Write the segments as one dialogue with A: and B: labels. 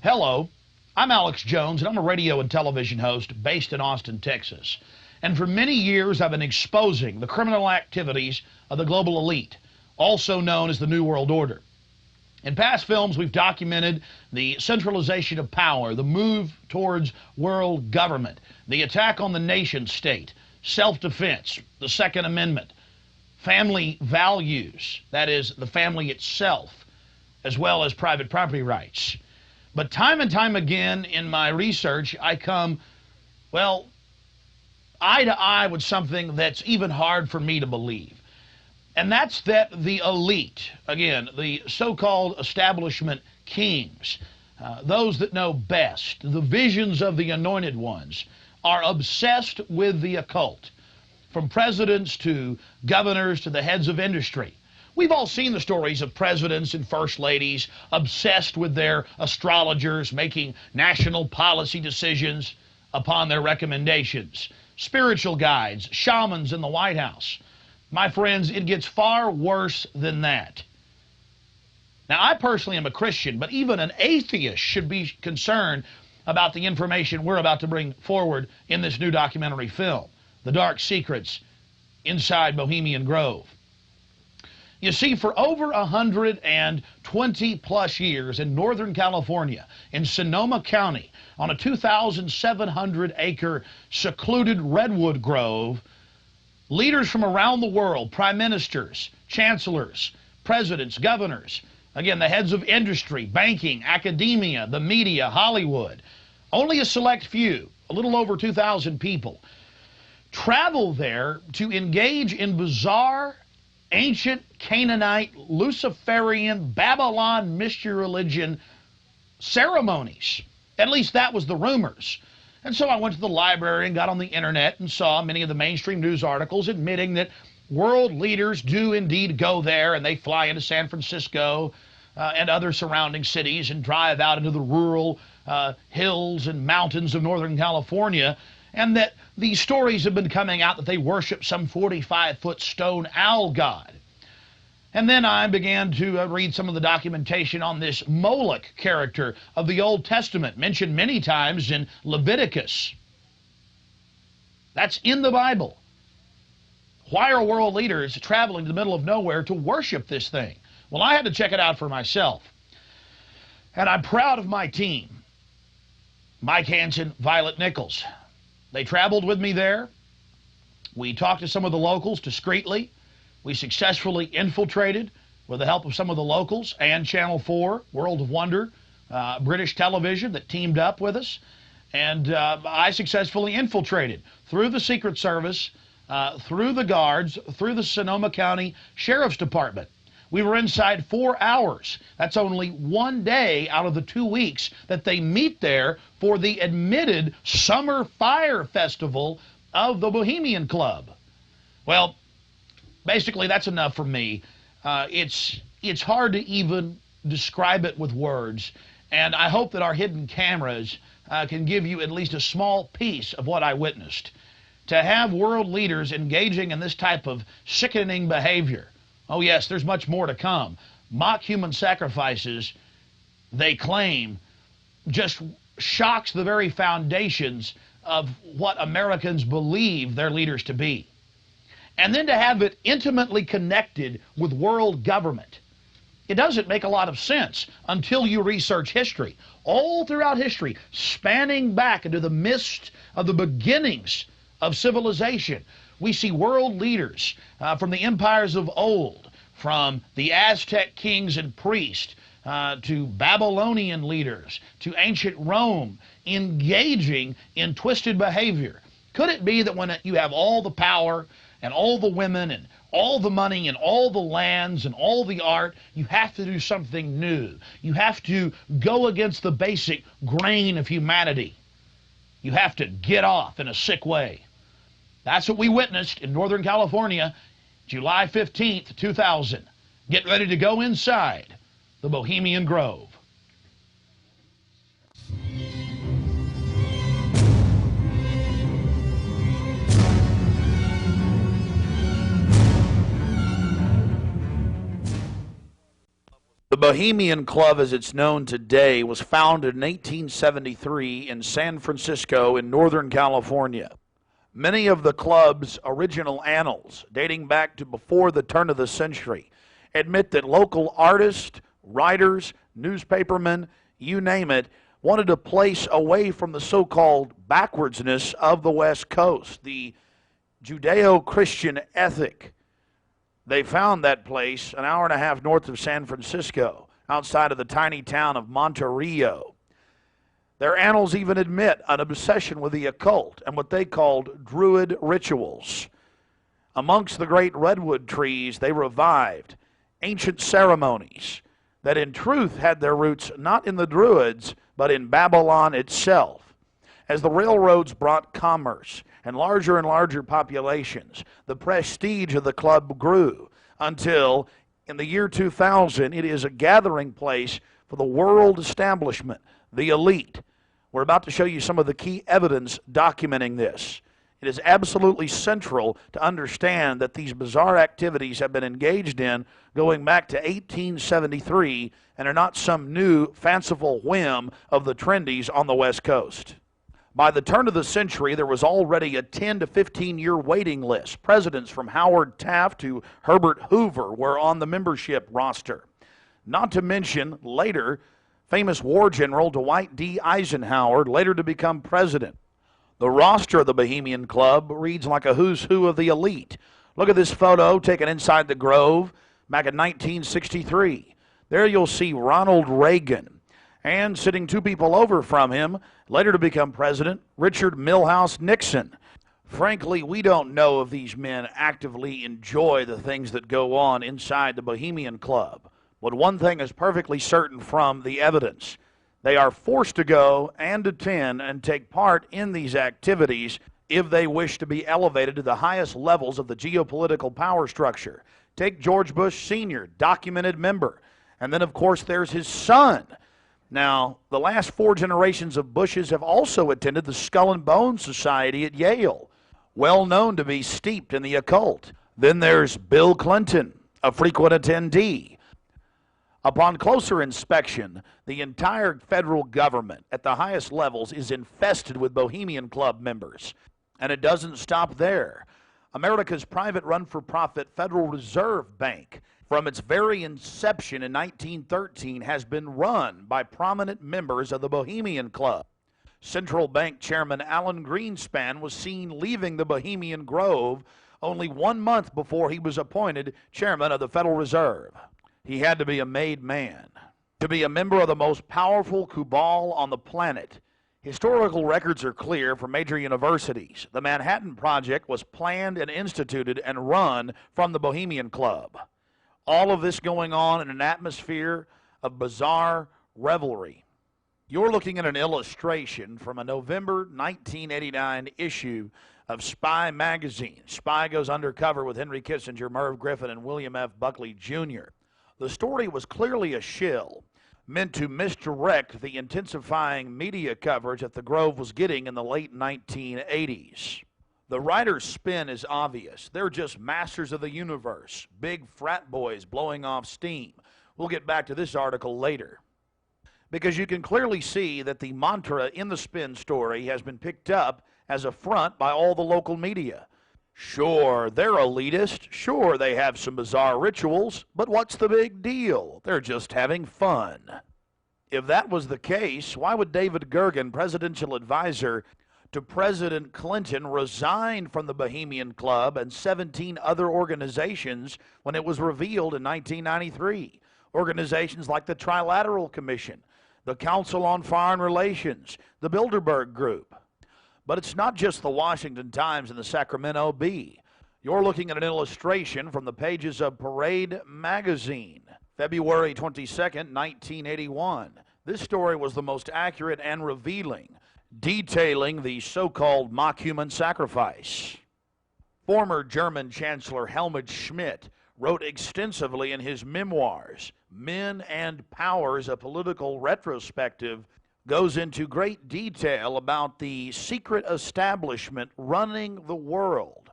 A: Hello, I'm Alex Jones, and I'm a radio and television host based in Austin, Texas. And for many years, I've been exposing the criminal activities of the global elite, also known as the New World Order. In past films, we've documented the centralization of power, the move towards world government, the attack on the nation state, self-defense, the Second Amendment, family values, that is, the family itself, as well as private property rights. But time and time again in my research, I come, well, eye to eye with something that's even hard for me to believe. And that's that the elite, again, the so-called establishment kings, those that know best, the visions of the anointed ones, are obsessed with the occult, from presidents to governors to the heads of industry. We've all seen the stories of presidents and first ladies obsessed with their astrologers, making national policy decisions upon their recommendations. Spiritual guides, shamans in the White House. My friends, it gets far worse than that. Now, I personally am a Christian, but even an atheist should be concerned about the information we're about to bring forward in this new documentary film, The Dark Secrets Inside Bohemian Grove. You see, for over 120 plus years in Northern California, in Sonoma County, on a 2,700-acre secluded redwood grove, leaders from around the world, prime ministers, chancellors, presidents, governors, again, the heads of industry, banking, academia, the media, Hollywood, only a select few, a little over 2,000 people, travel there to engage in bizarre, ancient Canaanite, Luciferian, Babylon mystery religion ceremonies. At least that was the rumors. And so I went to the library and got on the internet and saw many of the mainstream news articles admitting that world leaders do indeed go there, and they fly into San Francisco and other surrounding cities and drive out into the rural hills and mountains of Northern California, and that these stories have been coming out that they worship some 45-foot stone owl god. And then I began to read some of the documentation on this Moloch character of the Old Testament, mentioned many times in Leviticus. That's in the Bible. Why are world leaders traveling to the middle of nowhere to worship this thing? Well, I had to check it out for myself. And I'm proud of my team. Mike Hansen, Violet Nichols. They traveled with me there. We talked to some of the locals discreetly. We successfully infiltrated, with the help of some of the locals and Channel 4, World of Wonder, British television that teamed up with us. And I successfully infiltrated through the Secret Service, through the guards, through the Sonoma County Sheriff's Department. We were inside 4 hours. That's only one day out of the 2 weeks that they meet there for the admitted Summer Fire Festival of the Bohemian Club. Well, basically, that's enough for me. It's hard to even describe it with words, and I hope that our hidden cameras can give you at least a small piece of what I witnessed. To have world leaders engaging in this type of sickening behavior, oh yes, there's much more to come. Mock human sacrifices, they claim, just shocks the very foundations of what Americans believe their leaders to be. And then to have it intimately connected with world government. It doesn't make a lot of sense until you research history. All throughout history, spanning back into the mist of the beginnings of civilization, we see world leaders from the empires of old, from the Aztec kings and priests, to Babylonian leaders, to ancient Rome, engaging in twisted behavior. Could it be that when you have all the power and all the women and all the money and all the lands and all the art, you have to do something new? You have to go against the basic grain of humanity. You have to get off in a sick way. That's what we witnessed in Northern California, July 15th, 2000. Get ready to go inside the Bohemian Grove. The Bohemian Club, as it's known today, was founded in 1873 in San Francisco in Northern California. Many of the club's original annals, dating back to before the turn of the century, admit that local artists, writers, newspapermen, you name it, wanted a place away from the so-called backwardsness of the West Coast, the Judeo-Christian ethic. They found that place an hour and a half north of San Francisco, outside of the tiny town of Monterrey. Their annals even admit an obsession with the occult and what they called Druid rituals. Amongst the great redwood trees, they revived ancient ceremonies that in truth had their roots not in the Druids, but in Babylon itself. As the railroads brought commerce and larger populations, the prestige of the club grew until, in the year 2000, it is a gathering place for the world establishment, the elite. We're about to show you some of the key evidence documenting this. It is absolutely central to understand that these bizarre activities have been engaged in going back to 1873 and are not some new fanciful whim of the trendies on the West Coast. By the turn of the century, there was already a 10 to 15-year waiting list. Presidents from Howard Taft to Herbert Hoover were on the membership roster. Not to mention, later, famous war general Dwight D. Eisenhower, later to become president. The roster of the Bohemian Club reads like a who's who of the elite. Look at this photo taken inside the Grove back in 1963. There you'll see Ronald Reagan, and sitting two people over from him, later to become president, Richard Milhous Nixon. Frankly, we don't know if these men actively enjoy the things that go on inside the Bohemian Club. But one thing is perfectly certain from the evidence. They are forced to go and attend and take part in these activities if they wish to be elevated to the highest levels of the geopolitical power structure. Take George Bush Sr., documented member. And then, of course, there's his son. Now, the last 4 generations of Bushes have also attended the Skull and Bones Society at Yale, well known to be steeped in the occult. Then there's Bill Clinton, a frequent attendee. Upon closer inspection, the entire federal government at the highest levels is infested with Bohemian Club members. And it doesn't stop there. America's private run-for-profit Federal Reserve Bank, from its very inception in 1913, has been run by prominent members of the Bohemian Club. Central Bank Chairman Alan Greenspan was seen leaving the Bohemian Grove only 1 month before he was appointed chairman of the Federal Reserve. He had to be a made man to be a member of the most powerful cabal on the planet. Historical records are clear from major universities. The Manhattan Project was planned and instituted and run from the Bohemian Club. All of this going on in an atmosphere of bizarre revelry. You're looking at an illustration from a November 1989 issue of Spy magazine. Spy goes undercover with Henry Kissinger, Merv Griffin, and William F. Buckley Jr. The story was clearly a shill, meant to misdirect the intensifying media coverage that the Grove was getting in the late 1980s. The writer's spin is obvious. They're just masters of the universe, big frat boys blowing off steam. We'll get back to this article later, because you can clearly see that the mantra in the spin story has been picked up as a front by all the local media. Sure, they're elitist. Sure, they have some bizarre rituals, but what's the big deal? They're just having fun. If that was the case, why would David Gergen, presidential advisor to President Clinton, resign from the Bohemian Club and 17 other organizations when it was revealed in 1993? Organizations like the Trilateral Commission, the Council on Foreign Relations, the Bilderberg Group. But it's not just the Washington Times and the Sacramento Bee. You're looking at an illustration from the pages of Parade magazine, February 22nd, 1981. This story was the most accurate and revealing, detailing the so-called mock human sacrifice. Former German Chancellor Helmut Schmidt wrote extensively in his memoirs, Men and Powers, a Political Retrospective, goes into great detail about the secret establishment running the world,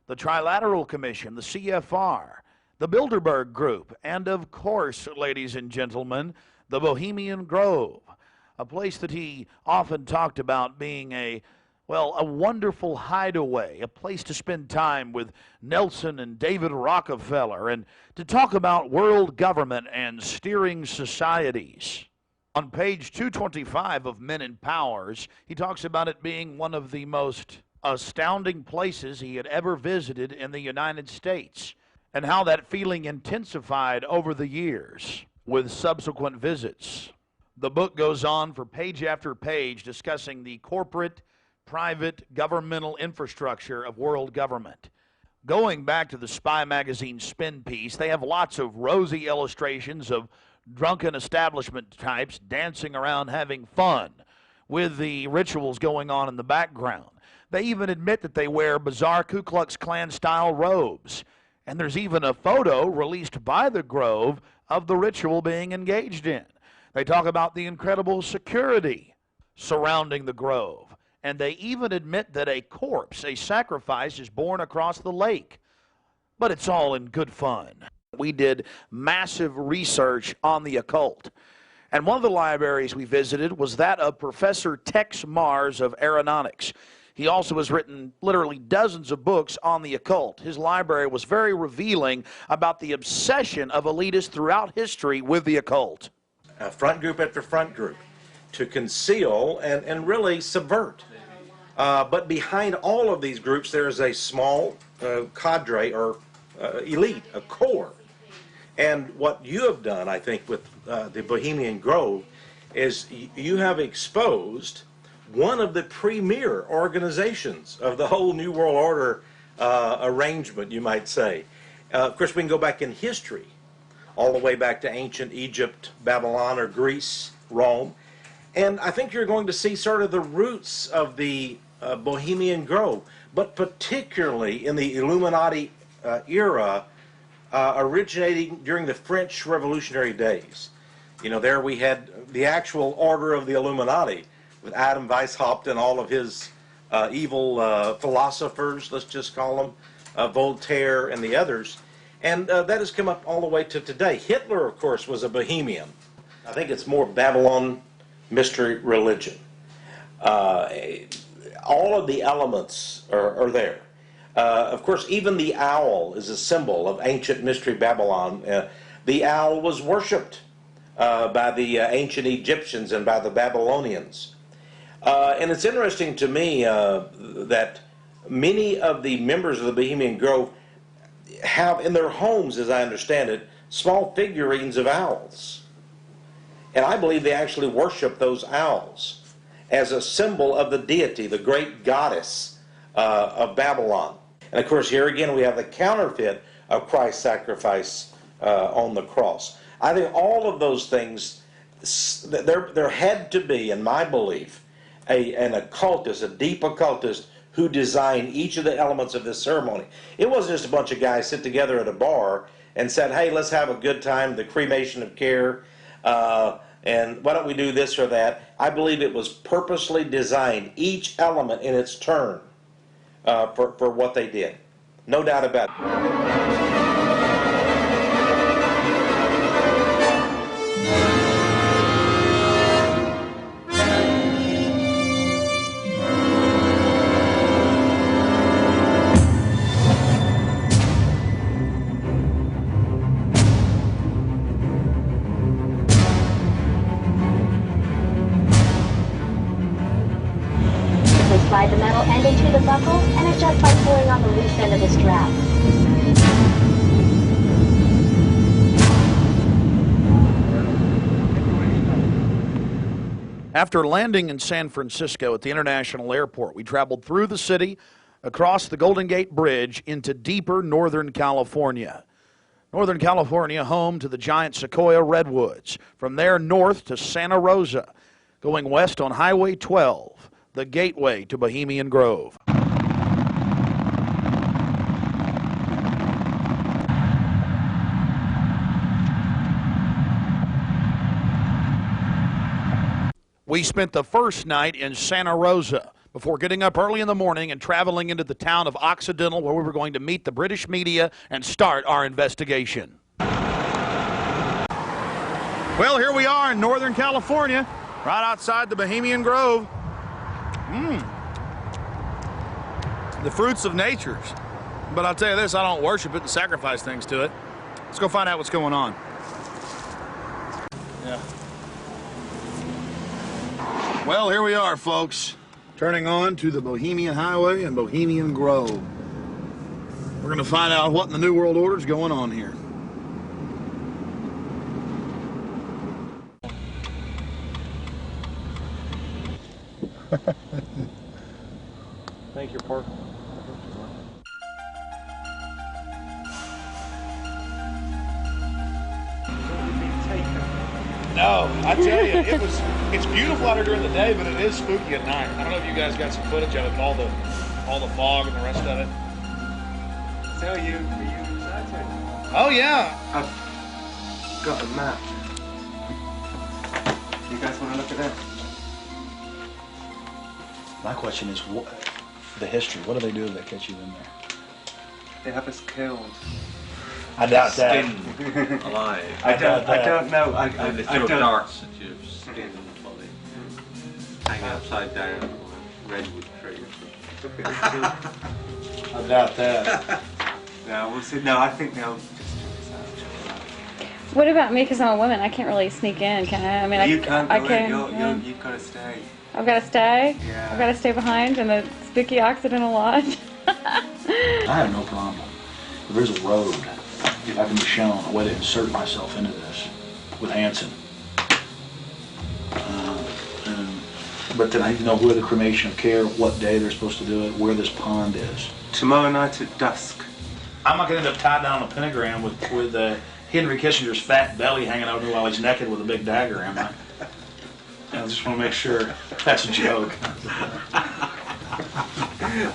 A: the Trilateral Commission, the CFR, the Bilderberg Group, and of course, ladies and gentlemen, the Bohemian Grove, a place that he often talked about being a wonderful hideaway, a place to spend time with Nelson and David Rockefeller, and to talk about world government and steering societies. On page 225 of Men and Powers, he talks about it being one of the most astounding places he had ever visited in the United States, and how that feeling intensified over the years with subsequent visits. The book goes on for page after page discussing the corporate, private, governmental infrastructure of world government. Going back to the Spy magazine spin piece, they have lots of rosy illustrations of drunken establishment types dancing around having fun with the rituals going on in the background. They even admit that they wear bizarre Ku Klux Klan style robes. And there's even a photo released by the Grove of the ritual being engaged in. They talk about the incredible security surrounding the Grove. And they even admit that a corpse, a sacrifice, is borne across the lake. But it's all in good fun. We did massive research on the occult. And one of the libraries we visited was that of Professor Tex Mars of Aeronautics. He also has written literally dozens of books on the occult. His library was very revealing about the obsession of elitists throughout history with the occult.
B: Front group after front group to conceal and really subvert. But behind all of these groups, there is a small cadre or elite, a core. And what you have done, I think, with the Bohemian Grove is you have exposed one of the premier organizations of the whole New World Order arrangement, you might say. Of course, we can go back in history, all the way back to ancient Egypt, Babylon, or Greece, Rome. And I think you're going to see sort of the roots of the Bohemian Grove, but particularly in the Illuminati era, originating during the French Revolutionary days. You know, there we had the actual order of the Illuminati, with Adam Weishaupt and all of his evil philosophers, let's just call them, Voltaire and the others. And that has come up all the way to today. Hitler, of course, was a Bohemian. I think it's more Babylon mystery religion. All of the elements are there. Of course, even the owl is a symbol of ancient mystery Babylon. The owl was worshipped by the ancient Egyptians and by the Babylonians. And it's interesting to me that many of the members of the Bohemian Grove have in their homes, as I understand it, small figurines of owls. And I believe they actually worship those owls as a symbol of the deity, the great goddess of Babylon. And of course, here again we have the counterfeit of Christ's sacrifice on the cross. I think all of those things, there had to be, in my belief, an occultist, a deep occultist, who designed each of the elements of this ceremony. It wasn't just a bunch of guys sit together at a bar and said, hey, let's have a good time, the cremation of care, and why don't we do this or that. I believe it was purposely designed, each element in its turn, for what they did. No doubt about it.
C: Slide the metal end into the buckle and adjust by pulling on the loose end of the strap.
A: After landing in San Francisco at the International Airport, we traveled through the city, across the Golden Gate Bridge, into deeper Northern California. Northern California, home to the giant sequoia redwoods. From there north to Santa Rosa, going west on Highway 12. The gateway to Bohemian Grove. We spent the first night in Santa Rosa before getting up early in the morning and traveling into the town of Occidental, where we were going to meet the British media and start our investigation. Well, here we are in Northern California, right outside the Bohemian Grove. The fruits of nature. But I'll tell you this, I don't worship it and sacrifice things to it. Let's go find out what's going on. Yeah. Well, here we are, folks. Turning on to the Bohemian Highway and Bohemian Grove. We're going to find out what in the New World Order is going on here. Thank you, Park. No, I tell you, it's beautiful out here during the day, but it is spooky at night. I don't know if you guys got some footage of it, all the fog and the rest of it.
D: So are you excited?
A: Oh yeah.
D: I've got a map. You guys want to look at that?
A: My question is, the history. What do they do if they catch you in there?
D: They have us killed.
A: I doubt that.
E: Skinned alive.
D: I don't know. I
E: throw
D: don't.
E: darts at your skin and body. Hang upside down on a redwood tree.
A: I doubt that.
D: No, we'll see. No, I think they'll just check us out.
F: What about me? Because I'm a woman, I can't really sneak in, can I? I mean,
D: You can't go
F: I
D: in.
F: can.
D: You've got to stay.
F: I've got to stay.
D: Yeah.
F: I've got to stay behind in the spooky Occidental Lodge.
A: I have no problem. If there's a road, if I can be shown a way to insert myself into this with Hanson. But then I need to know where the cremation of care, what day they're supposed to do it, where this pond is.
D: Tomorrow night at dusk.
A: I'm not going to end up tied down on a pentagram with Henry Kissinger's fat belly hanging out while he's naked with a big dagger, am I? I just want to make sure that's a joke.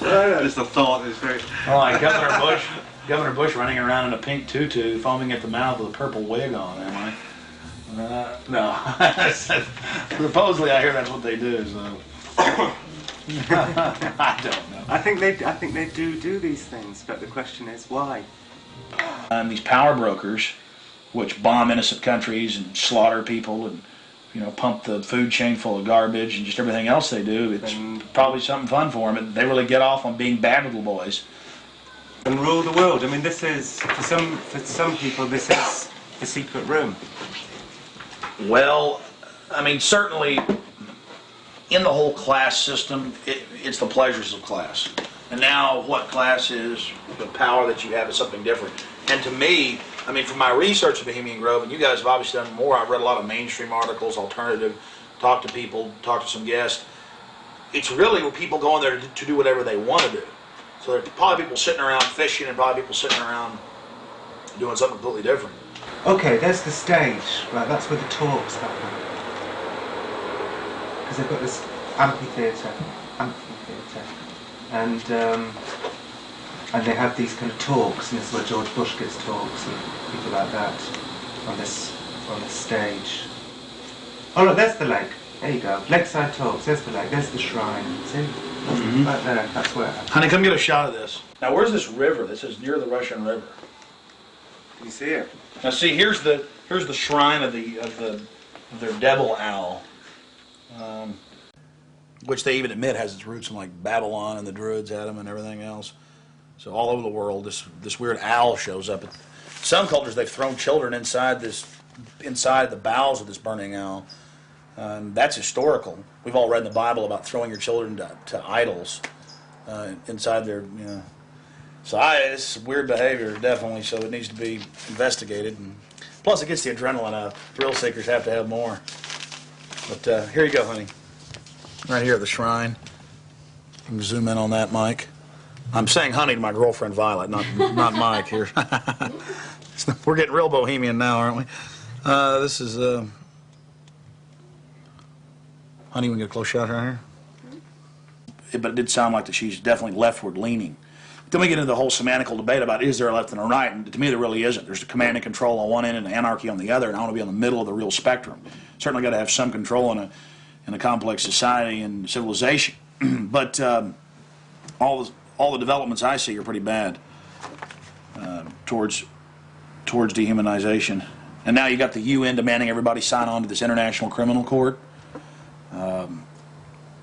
D: Just a thought. It's very.
A: Oh, like Governor Bush running around in a pink tutu, foaming at the mouth with a purple wig on, am I? No. Supposedly, I hear that's what they do. So I don't know.
D: I think they do these things, but the question is why.
A: And these power brokers, which bomb innocent countries and slaughter people and pump the food chain full of garbage and just everything else they do, it's probably something fun for them. They really get off on being bad little boys.
D: And rule the world. I mean, this is for some people. This is the secret room.
A: Well, I mean, certainly in the whole class system, it's the pleasures of class. And now what class is, the power that you have is something different. And to me, I mean, from my research of Bohemian Grove, and you guys have obviously done more, I've read a lot of mainstream articles, alternative, talked to people, talked to some guests. It's really where people go in there to do whatever they want to do. So there's probably people sitting around fishing and probably people sitting around doing something completely different.
D: Okay, there's the stage. Right, that's where the talks happen. Because they've got this amphitheatre, and they have these kind of talks, and this is where George Bush gives talks and people like that on this stage. Oh look, there's the lake. There you go. Lakeside talks. There's the lake. There's the shrine. See, right there. That's where it happens.
A: Honey, come get a shot of this. Now, where's this river? This is near the Russian River.
D: You see it?
A: Now, see, here's the shrine of their devil owl, which they even admit has its roots in like Babylon, and the Druids had them and everything else. So all over the world, this weird owl shows up. Some cultures, they've thrown children inside the bowels of this burning owl. That's historical. We've all read in the Bible about throwing your children to idols inside their, you know. So it's weird behavior, definitely, so it needs to be investigated. And plus, it gets the adrenaline up. Thrill seekers have to have more. But here you go, honey. Right here at the shrine. You can zoom in on that, Mike. I'm saying honey to my girlfriend, Violet, not Mike here. We're getting real bohemian now, aren't we? This is... Honey, we can get a close shot right here. But it did sound like that she's definitely leftward leaning. Then we get into the whole semantical debate about is there a left and a right, and to me there really isn't. There's command and control on one end and anarchy on the other, and I want to be on the middle of the real spectrum. Certainly got to have some control in a complex society and civilization. But all the developments I see are pretty bad towards dehumanization. And now you got the UN demanding everybody sign on to this International Criminal Court.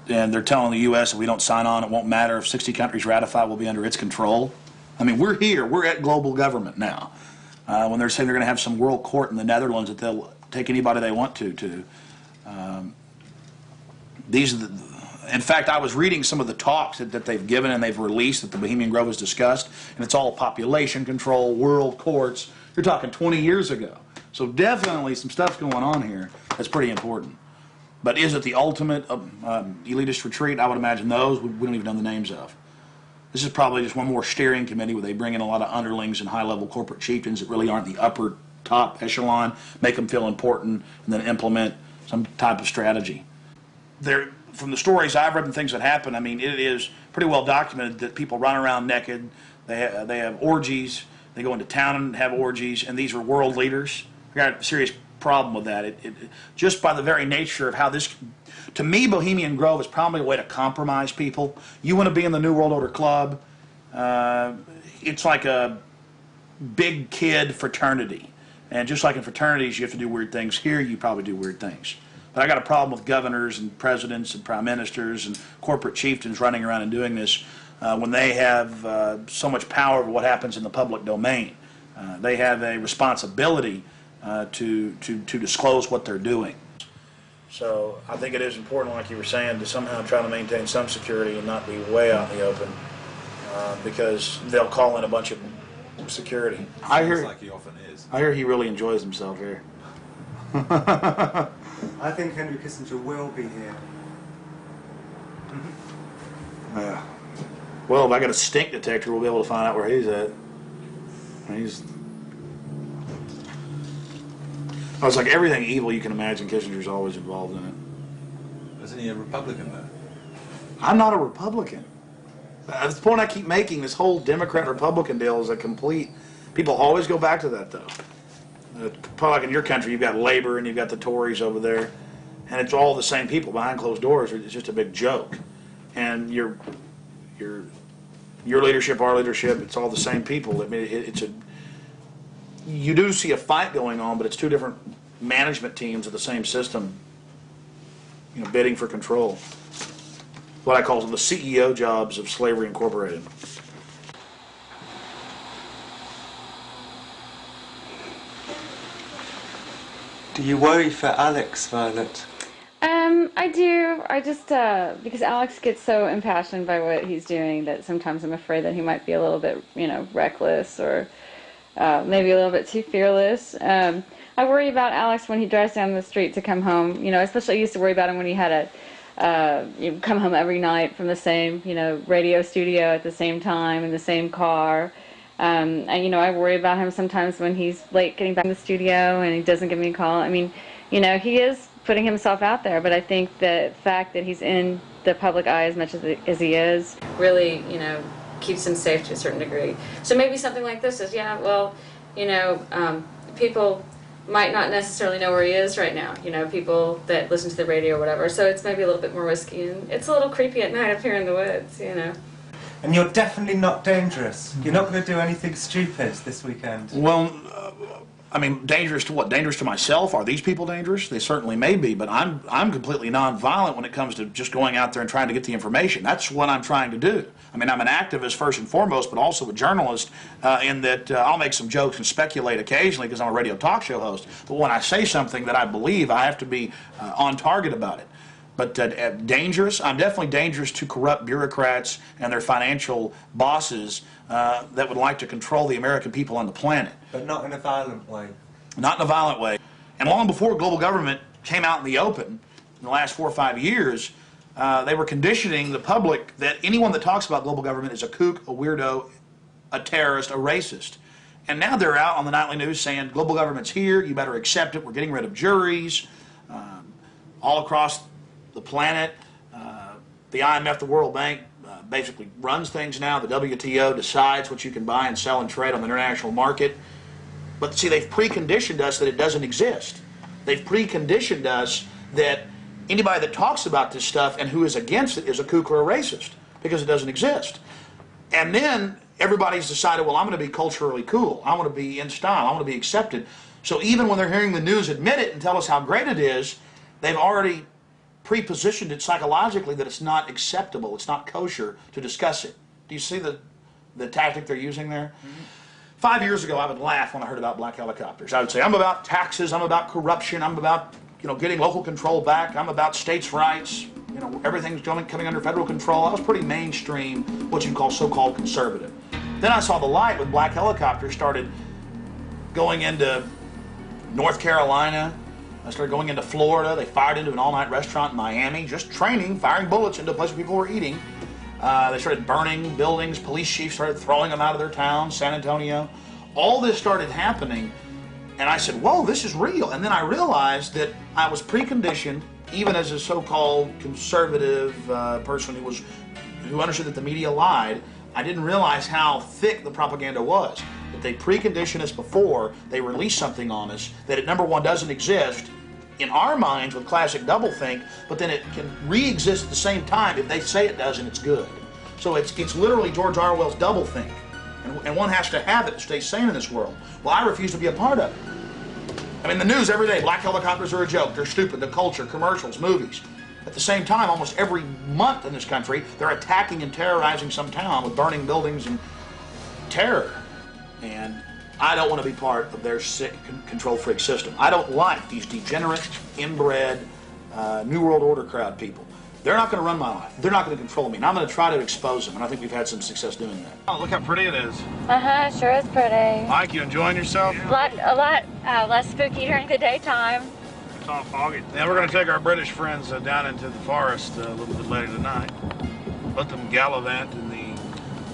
A: And they're telling the U.S. if we don't sign on, it won't matter. If 60 countries ratify, we'll be under its control. I mean, we're here. We're at global government now. When they're saying they're going to have some world court in the Netherlands that they'll take anybody they want to. These are in fact, I was reading some of the talks that they've given and they've released that the Bohemian Grove has discussed, and it's all population control, world courts. You're talking 20 years ago. So definitely some stuff's going on here that's pretty important. But is it the ultimate elitist retreat? I would imagine those we don't even know the names of. This is probably just one more steering committee where they bring in a lot of underlings and high-level corporate chieftains that really aren't the upper top echelon, make them feel important, and then implement some type of strategy. From the stories I've read and things that happen, I mean, it is pretty well documented that people run around naked. They have orgies. They go into town and have orgies, and these are world leaders. We got a serious problem with that. Just by the very nature of how this, to me, Bohemian Grove is probably a way to compromise people. You want to be in the New World Order Club. It's like a big kid fraternity. And just like in fraternities, you have to do weird things. Here, you probably do weird things. But I got a problem with governors and presidents and prime ministers and corporate chieftains running around and doing this when they have so much power over what happens in the public domain. They have a responsibility to disclose what they're doing. So I think it is important, like you were saying, to somehow try to maintain some security and not be way out in the open, because they'll call in a bunch of security. I hear,
G: like he often is.
A: I hear he really enjoys himself here.
D: I think Henry Kissinger will be here.
A: Well, if I got a stink detector, we'll be able to find out where he's at. I was like, everything evil you can imagine, Kissinger's always involved in it.
G: Isn't he a Republican, though? I'm
A: not a Republican. That's the point I keep making. This whole Democrat-Republican deal is a complete... People always go back to that, though. Probably like in your country, you've got Labor and you've got the Tories over there, and it's all the same people behind closed doors. It's just a big joke. And your leadership, our leadership, it's all the same people. I mean, you do see a fight going on, but it's two different management teams of the same system, bidding for control. What I call the CEO jobs of Slavery Incorporated.
D: Do you worry for Alex, Violet?
F: I do. I just, because Alex gets so impassioned by what he's doing that sometimes I'm afraid that he might be a little bit, reckless or maybe a little bit too fearless. I worry about Alex when he drives down the street to come home. Especially I used to worry about him when he had come home every night from the same, radio studio at the same time in the same car. And, you know, I worry about him sometimes when he's late getting back in the studio and he doesn't give me a call. I mean, you know, he is putting himself out there, but I think the fact that he's in the public eye as much as he is really, you know, keeps him safe to a certain degree. So maybe something like this is, yeah, well, you know, people might not necessarily know where he is right now, you know, people that listen to the radio or whatever. So it's maybe a little bit more risky, and it's a little creepy at night up here in the woods, you know.
D: And you're definitely not dangerous. You're not going to do anything stupid this weekend.
A: Well, I mean, dangerous to what? Dangerous to myself? Are these people dangerous? They certainly may be, but I'm completely nonviolent when it comes to just going out there and trying to get the information. That's what I'm trying to do. I mean, I'm an activist first and foremost, but also a journalist in that I'll make some jokes and speculate occasionally because I'm a radio talk show host. But when I say something that I believe, I have to be on target about it. But dangerous? I'm definitely dangerous to corrupt bureaucrats and their financial bosses that would like to control the American people on the planet.
D: But not in a violent way.
A: Not in a violent way. And long before global government came out in the open, in the last 4 or 5 years, they were conditioning the public that anyone that talks about global government is a kook, a weirdo, a terrorist, a racist. And now they're out on the nightly news saying global government's here, you better accept it, we're getting rid of juries, all across the planet. The IMF, the World Bank, basically runs things now. The WTO decides what you can buy and sell and trade on the international market. But see, they've preconditioned us that it doesn't exist. They've preconditioned us that anybody that talks about this stuff and who is against it is a kook or a racist because it doesn't exist. And then everybody's decided, well, I'm going to be culturally cool. I want to be in style. I want to be accepted. So even when they're hearing the news admit it and tell us how great it is, they've already pre-positioned it psychologically that it's not acceptable, it's not kosher to discuss it. Do you see the tactic they're using there? Mm-hmm. 5 years ago, I would laugh when I heard about black helicopters. I would say, I'm about taxes, I'm about corruption, I'm about, you know, getting local control back, I'm about states' rights, you know, everything's coming under federal control. I was pretty mainstream, what you'd call so-called conservative. Then I saw the light when black helicopters started going into North Carolina. I started going into Florida. They fired into an all-night restaurant in Miami, just training, firing bullets into a place where people were eating. They started burning buildings. Police chiefs started throwing them out of their towns, San Antonio. All this started happening, and I said, whoa, this is real. And then I realized that I was preconditioned, even as a so-called conservative person who understood that the media lied. I didn't realize how thick the propaganda was. That they preconditioned us before they release something on us, that it, number one, doesn't exist in our minds with classic doublethink, but then it can re-exist at the same time if they say it does and it's good. So it's literally George Orwell's doublethink, and one has to have it to stay sane in this world. Well, I refuse to be a part of it. I mean, the news every day, black helicopters are a joke, they're stupid, the culture, commercials, movies. At the same time, almost every month in this country, they're attacking and terrorizing some town with burning buildings and terror. And I don't want to be part of their sick control freak system. I don't like these degenerate, inbred, New World Order crowd people. They're not going to run my life. They're not going to control me. And I'm going to try to expose them. And I think we've had some success doing that. Oh, look how pretty it is.
H: Uh-huh, sure is pretty.
A: Mike, you enjoying yourself?
H: A lot less spooky during the daytime.
A: It's all foggy. Yeah, we're going to take our British friends down into the forest a little bit later tonight. Let them gallivant in the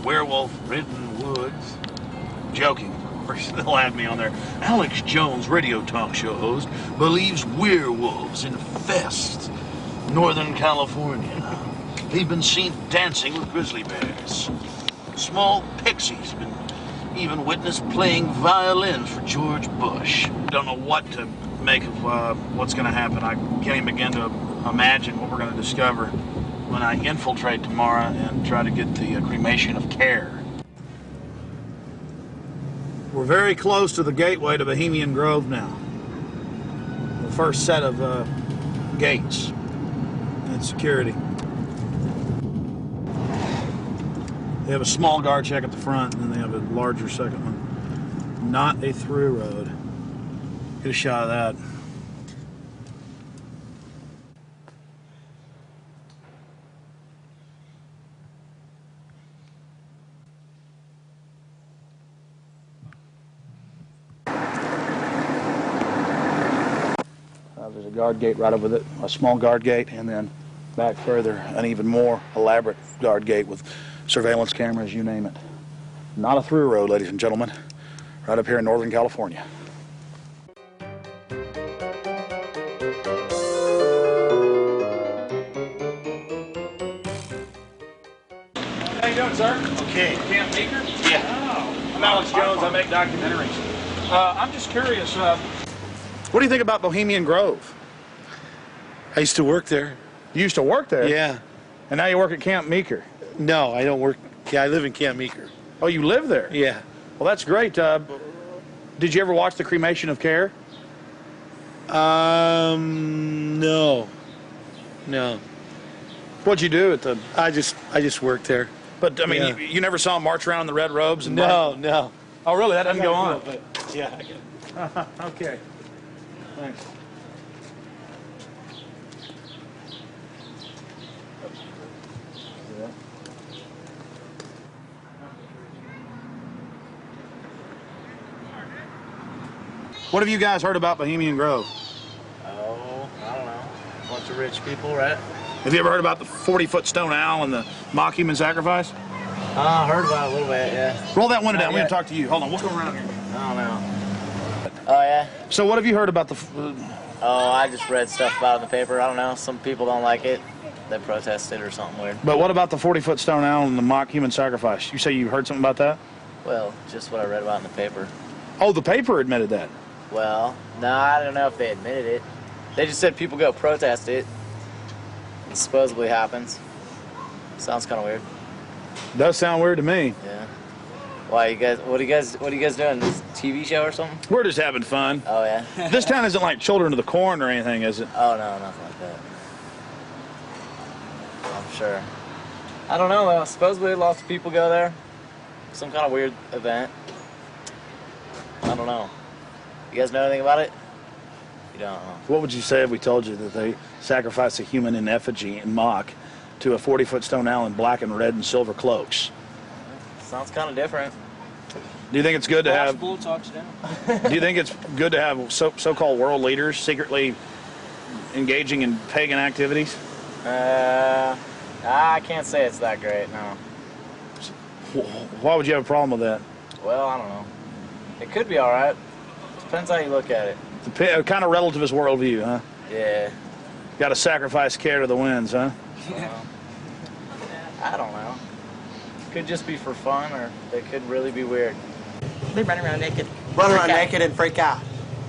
A: werewolf-ridden woods. Joking. Of course, they'll have me on there. Alex Jones, radio talk show host, believes werewolves infest Northern California. They've been seen dancing with grizzly bears. Small pixies have been even witnessed playing violin for George Bush. Don't know what to make of what's going to happen. I can't even begin to imagine what we're going to discover when I infiltrate tomorrow and try to get the cremation of care. We're very close to the gateway to Bohemian Grove now. The first set of gates and security. They have a small guard check at the front, and then they have a larger second one. Not a through road. Get a shot of that. There's a guard gate right over it, a small guard gate, and then back further, an even more elaborate guard gate with surveillance cameras, you name it. Not a through road, ladies and gentlemen. Right up here in Northern California. How you doing, sir?
I: Okay.
A: Camp Meeker?
I: Yeah.
A: Oh, I'm Alex Jones. I make documentaries. I'm just curious, what do you think about Bohemian Grove?
I: I used to work there.
A: You used to work there?
I: Yeah.
A: And now you work at Camp Meeker?
I: No, I don't work. Yeah, I live in Camp Meeker.
A: Oh, you live there?
I: Yeah.
A: Well, that's great. Did you ever watch the cremation of care?
I: No. No.
A: What'd you do at the...
I: I just worked there.
A: But, I mean,
I: Yeah.
A: you never saw them march around in the red robes? And
I: No.
A: Oh, really? That doesn't go on?
I: But yeah, I get it.
A: Okay. Thanks. What have you guys heard about Bohemian Grove?
J: Oh, I don't know. Bunch of rich people, right?
A: Have you ever heard about the 40-foot stone owl and the mock human sacrifice?
J: I heard about it a little bit, yeah.
A: Roll that window down.
J: Not
A: We're going
J: yet.
A: to talk to you. Hold on. We'll go around here.
J: I don't know. Oh, yeah?
A: So what have you heard about the...
J: Oh, I just read stuff about it in the paper. I don't know. Some people don't like it. They protested or something weird.
A: But what about the 40-foot stone owl and the mock human sacrifice? You say you heard something about that?
J: Well, just what I read about in the paper.
A: Oh, the paper admitted that.
J: Well, no, I don't know if they admitted it. They just said people go protest it. It supposedly happens. Sounds kind of weird.
A: Does sound weird to me.
J: Yeah. Why, you guys, what are you guys doing? This TV show or something?
A: We're just having fun.
J: Oh, yeah?
A: This town isn't like Children of the Corn or anything, is it?
J: Oh, no, nothing like that. I'm sure. I don't know, though. Supposedly lots of people go there. Some kind of weird event. I don't know. You guys know anything about it? You don't know.
A: What would you say if we told you that they sacrificed a human in effigy in mock to a 40-foot stone owl in black and red and silver cloaks?
J: Sounds kind of different.
A: Do you think it's good to have...
J: Possible, talk you down.
A: Do you think it's good to have so-called world leaders secretly engaging in pagan activities?
J: I can't say it's that great, no.
A: Why would you have a problem with that?
J: Well, I don't know. It could be all right. Depends how you look at it.
A: It's kind of relativist worldview, huh?
J: Yeah.
A: Got to sacrifice care to the winds, huh?
J: I don't know. Could just be for fun, or they could really be weird.
K: They run around naked. Run around naked and freak out.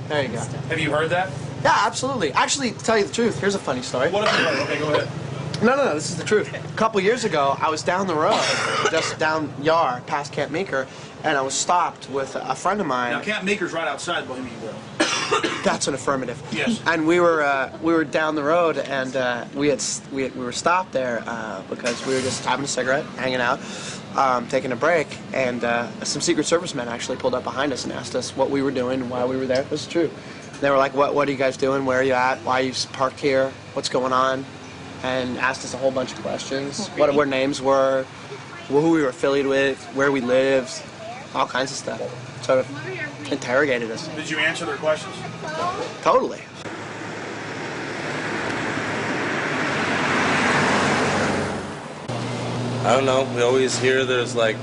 K: There you go.
A: Have you heard that?
K: Yeah, absolutely. Actually, to tell you the truth, here's a funny story.
A: What have you heard? Okay, go ahead.
K: No, this is the truth. A couple years ago, I was down the road, just down yard, past Camp Meeker, and I was stopped with a friend of mine.
A: Now, Camp Meeker's right outside Bohemian Grove.
K: That's an affirmative.
A: Yes.
K: And we were down the road, and we were stopped there because we were just having a cigarette, hanging out, taking a break, and some Secret Service men actually pulled up behind us and asked us what we were doing and why we were there. This is true. They were like, "What are you guys doing? Where are you at? Why are you parked here? What's going on?" And asked us a whole bunch of questions. What our names were, who we were affiliated with, where we lived, all kinds of stuff. Sort of interrogated us.
A: Did you answer their questions?
K: Totally.
L: I don't know. We always hear there's like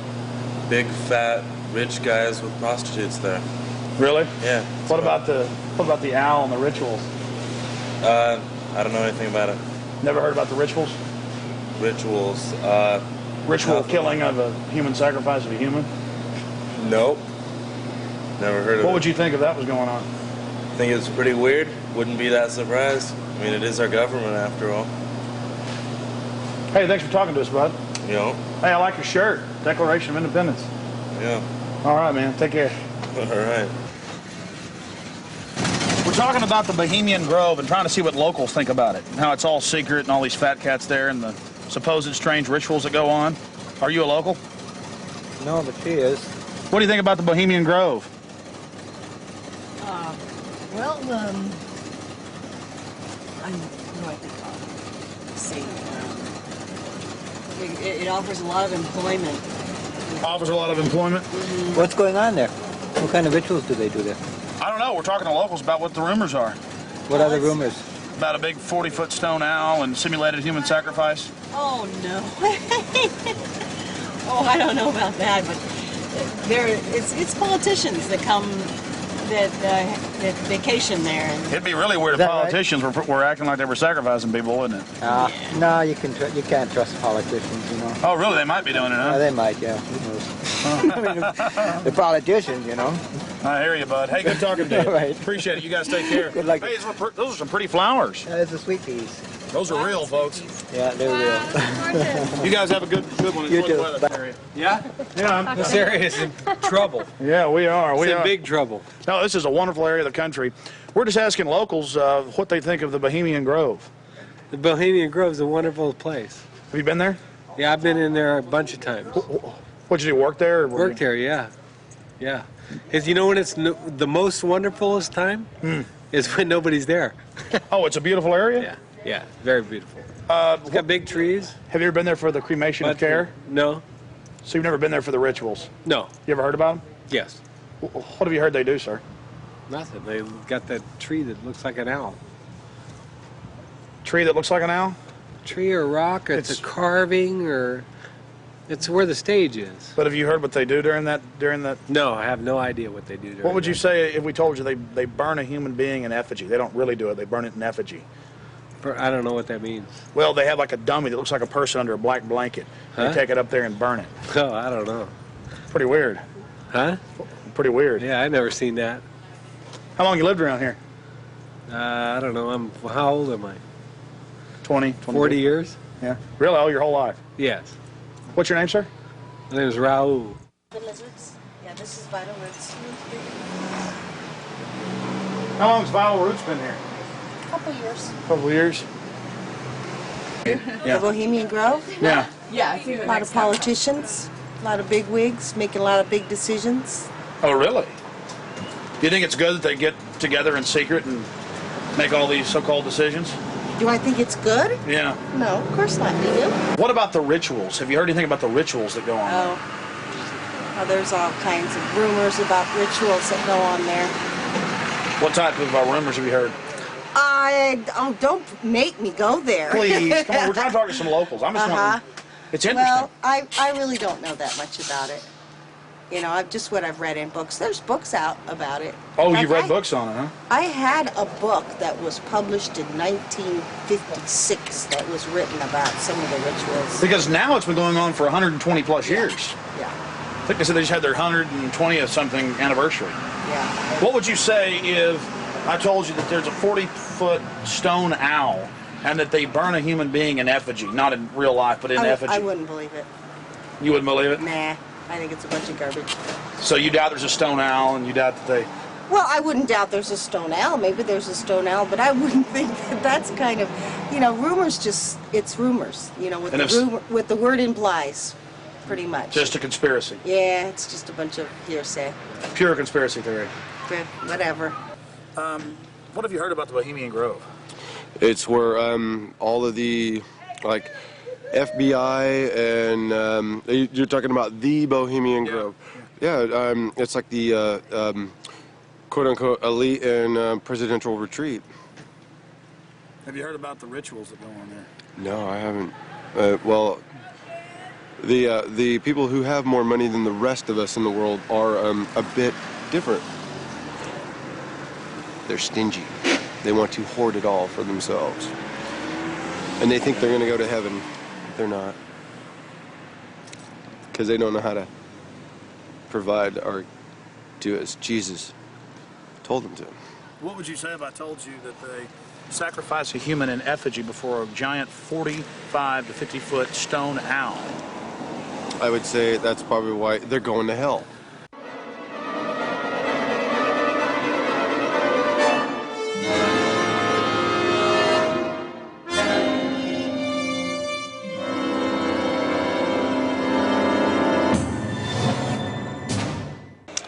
L: big, fat, rich guys with prostitutes there.
A: Really?
L: Yeah.
A: What about the owl and the rituals?
L: I don't know anything about it.
A: Never heard about the rituals?
L: Rituals.
A: Ritual
L: nothing.
A: killing of a human sacrifice of a human?
L: Nope. Never heard of it.
A: What would you think if that was going on?
L: I think it's pretty weird. Wouldn't be that surprised. I mean, it is our government after all.
A: Hey, thanks for talking to us, bud.
L: You know?
A: Hey, I like your shirt. Declaration of Independence.
L: Yeah.
A: All right, man. Take care.
L: All right.
A: We're talking about the Bohemian Grove and trying to see what locals think about it. How it's all secret and all these fat cats there and the supposed strange rituals that go on. Are you a local?
M: No, but she is.
A: What do you think about the Bohemian Grove?
N: I know what they call it. See, it offers a lot of employment.
A: Offers a lot of employment?
M: What's going on there? What kind of rituals do they do there?
A: I don't know. We're talking to locals about what the rumors are.
M: What are the rumors?
A: About a big 40-foot stone owl and simulated human sacrifice.
N: Oh, no. Oh, I don't know about that, but it's politicians that come that vacation there. And
A: It'd be really weird if politicians were acting like they were sacrificing people, wouldn't it?
M: No, you can't trust politicians, you know.
A: Oh, really? They might be doing it, huh?
M: Yeah, they might, yeah. Who knows? I mean, the politicians, you know.
A: I hear you, bud. Hey, good talking to you.
M: Right.
A: Appreciate it. You guys take care.
M: Good luck.
A: Hey, those are some pretty flowers.
M: Yeah, it's the sweet peas.
A: Those are real, folks.
M: Yeah, they're real.
A: You guys have a good one.
M: You
A: Enjoy
M: too.
A: the weather area.
I: Yeah?
A: Yeah.
I: This area is in trouble.
A: Yeah, we are.
I: It's
A: We
I: in
A: are.
I: big trouble.
A: No, this is a wonderful area of the country. We're just asking locals what they think of the Bohemian Grove.
I: The Bohemian Grove is a wonderful place.
A: Have you been there?
I: Yeah, I've been in there a bunch of times.
A: What'd you do, work there? Or
I: Worked there, yeah. Yeah. You know when it's the most wonderfulest time? Is when nobody's there.
A: Oh, it's a beautiful area?
I: Yeah, yeah, very beautiful. It's got big trees.
A: Have you ever been there for the cremation of care?
I: No.
A: So you've never been there for the rituals?
I: No.
A: You ever heard about them?
I: Yes.
A: What have you heard they do, sir?
I: Nothing. They got that tree that looks like an owl.
A: Tree that looks like an owl?
I: Tree or rock, or it's a carving, or it's where the stage is.
A: But have you heard what they do during that?
I: No, I have no idea what they do during
A: What would you
I: that.
A: say if we told you they burn a human being in effigy? They don't really do it. They burn it in effigy.
I: I don't know what that means.
A: Well, they have like a dummy that looks like a person under a black blanket.
I: Huh?
A: They take it up there and burn it.
I: Oh, I don't know.
A: Pretty weird.
I: Huh?
A: Pretty weird.
I: Yeah, I've never seen that.
A: How long you lived around here?
I: I don't know. How old am I?
A: 20,
I: 40 years?
A: Yeah. Really? Oh, your whole life?
I: Yes.
A: What's your name, sir?
I: My name is Raul.
N: The lizards. Yeah, this is Vital Roots.
A: How long's Vital Roots been here?
N: A couple years.
A: Couple years.
N: The Bohemian Grove.
A: Yeah.
N: Yeah, I think a lot of politicians, a lot of big wigs making a lot of big decisions.
A: Oh, really? Do you think it's good that they get together in secret and make all these so-called decisions?
N: Do I think it's good?
A: Yeah.
N: No, of course not. Do you?
A: What about the rituals? Have you heard anything about the rituals that go on?
N: Oh, there's all kinds of rumors about rituals that go on there.
A: What type of rumors have you heard?
N: Don't make me go there.
A: Please, come on. We're trying to talk to some locals. I'm just wondering. It's interesting.
N: Well, I really don't know that much about it. You know, just what I've read in books. There's books out about it.
A: Oh, you've read books on it, huh?
N: I had a book that was published in 1956 that was written about some of the rituals.
A: Because now it's been going on for 120 plus years.
N: Yeah.
A: I think they said they just had their 120th something anniversary.
N: Yeah.
A: What would you say if I told you that there's a 40-foot stone owl and that they burn a human being in effigy, not in real life, but in effigy?
N: I wouldn't believe it.
A: You wouldn't believe it?
N: Nah. I think it's a bunch of garbage.
A: So you doubt there's a stone owl, and you doubt that they...
N: Well, I wouldn't doubt there's a stone owl. Maybe there's a stone owl, but I wouldn't think that that's kind of, you know, rumors just, it's rumors, you know, what the word implies, pretty much.
A: Just a conspiracy.
N: Yeah, it's just a bunch of hearsay.
A: Pure conspiracy theory.
N: Whatever.
A: What have you heard about the Bohemian Grove?
O: It's where all of the, like, FBI and you're talking about the Bohemian Grove. Yeah, it's like the quote-unquote elite and presidential retreat.
A: Have you heard about the rituals that go on there?
O: No, I haven't. Well, the people who have more money than the rest of us in the world are a bit different. They're stingy. They want to hoard it all for themselves. And they think they're going to go to heaven. They're not. Because they don't know how to provide or do as Jesus told them to.
A: What would you say if I told you that they sacrifice a human in effigy before a giant 45 to 50-foot stone owl?
O: I would say that's probably why they're going to hell.